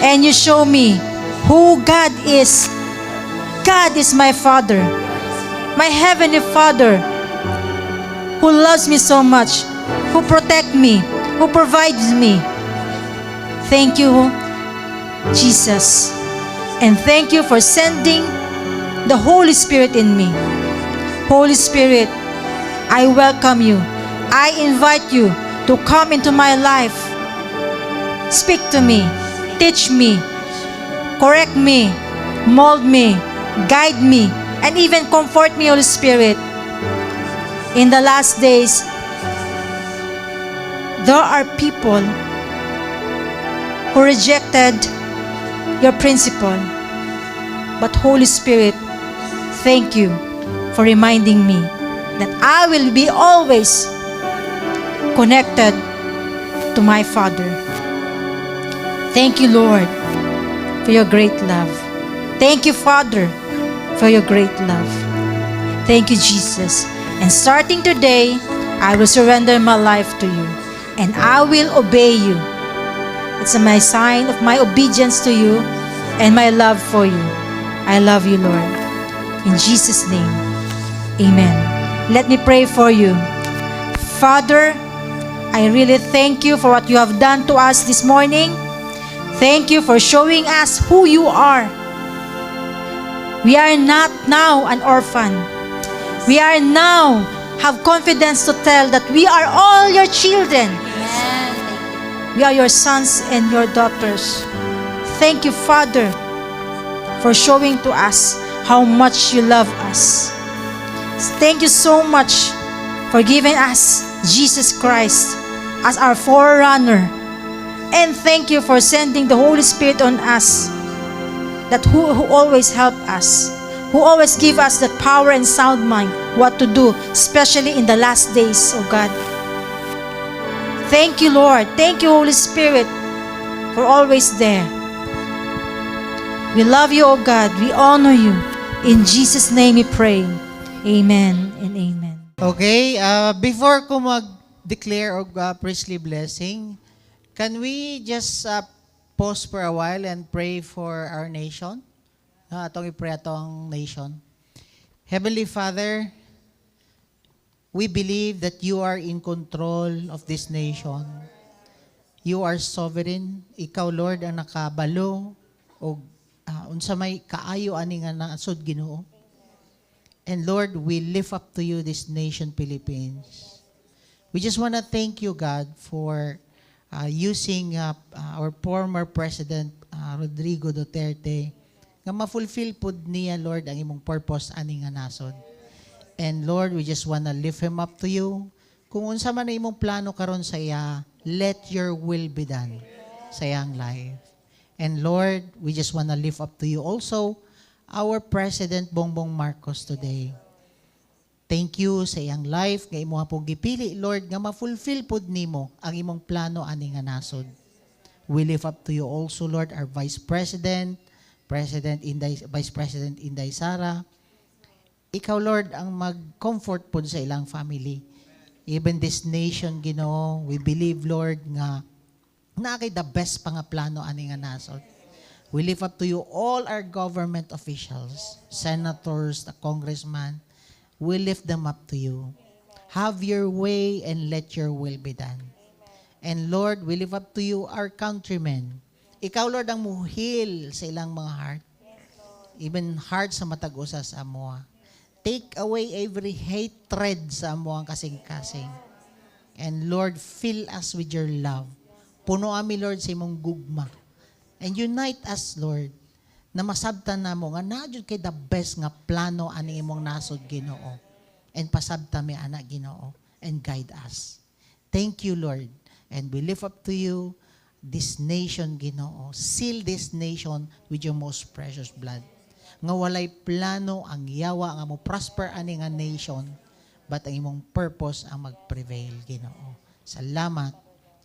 and you show me who God is. God is my Father, my Heavenly Father, who loves me so much, who protects me, who provides me. Thank you, Jesus. And thank you for sending the Holy Spirit in me. Holy Spirit, I welcome you. I invite you to come into my life. Speak to me, teach me, correct me, mold me, guide me, and even comfort me, Holy Spirit. In the last days, there are people who rejected your principle. But Holy Spirit, thank you for reminding me that I will be always connected to my Father. Thank you, Lord, for your great love. Thank you, Father, for your great love. Thank you, Jesus. And starting today, I will surrender my life to you, and I will obey you. It's my sign of my obedience to you and my love for you. I love you, Lord. In Jesus' name, amen. Let me pray for you. Father, I really thank you for what you have done to us this morning. Thank you for showing us who you are. We are not now an orphan. We are now have confidence to tell that we are all your children. We are your sons and your daughters. Thank you, Father, for showing to us how much you love us. Thank you so much for giving us Jesus Christ as our forerunner. And thank you for sending the Holy Spirit on us, that who always help us, who always give us the power and sound mind what to do, especially in the last days, oh God. Thank you, Lord. Thank you, Holy Spirit, for always there. We love you, oh God. We honor you. In Jesus' name we pray. Amen and amen. Okay, before ko mag-declare of priestly blessing, can we just pause for a while and pray for our nation? Atong i-pray atong nation. Heavenly Father, we believe that you are in control of this nation. You are sovereign. Ikaw, Lord, ang nakabalo o unsa may kaayo ani nga nasod Ginoo. And Lord, we lift up to you this nation, Philippines. We just want to thank you, God, for using our former President, Rodrigo Duterte, nga ma-fulfill pod niya, Lord, ang imong purpose ani nga nasod. And Lord, we just want to lift him up to you. Kung unsa man na imong plano karon sa iya, let your will be done sa iyang life. And Lord, we just want to lift up to you also our President Bongbong Marcos today. Thank you sa iyang life nga imo pong gipili, Lord, nga ma-fulfill pod nimo ang imong plano ani nga nasod. We lift up to you also, Lord, our Vice President, Vice President Inday Sara. Ikaw, Lord, ang mag-comfort pod sa ilang family. Even this nation, Ginoo, we believe, Lord, nga kay the best pa nga plano ani nga nasod. We lift up to you all our government officials, senators, the congressman. We lift them up to you. Have your way and let your will be done. And Lord, we lift up to you our countrymen. Ikaw, Lord, ang muhil sa ilang mga heart. Even heart sa matag-usa sa amoa. Take away every hatred sa amoang kasing-kasing. And Lord, fill us with your love. Puno ami, Lord, sa imong gugma. And unite us, Lord, na masabtan na mo nga nadyo kay the best nga plano ani imong nasod Ginoo. And pasabta mi anak Ginoo and guide us. Thank you, Lord. And we lift up to you this nation, Ginoo. Seal this nation with your most precious blood. Nga walay plano ang yawa nga mo prosper ani nga nation, but ang imong purpose ang mag-prevail, Ginoo. Salamat.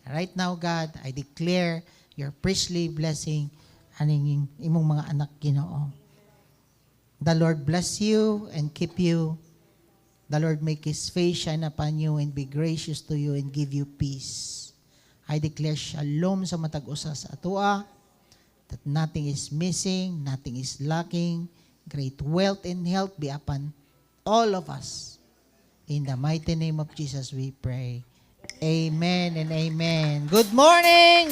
Right now, God, I declare your priestly blessing aning imong mga anak, Ginoo. The Lord bless you and keep you. The Lord make His face shine upon you and be gracious to you and give you peace. I declare shalom sa matag-usa sa atua, that nothing is missing, nothing is lacking. Great wealth and health be upon all of us. In the mighty name of Jesus we pray. Amen and amen. Good morning!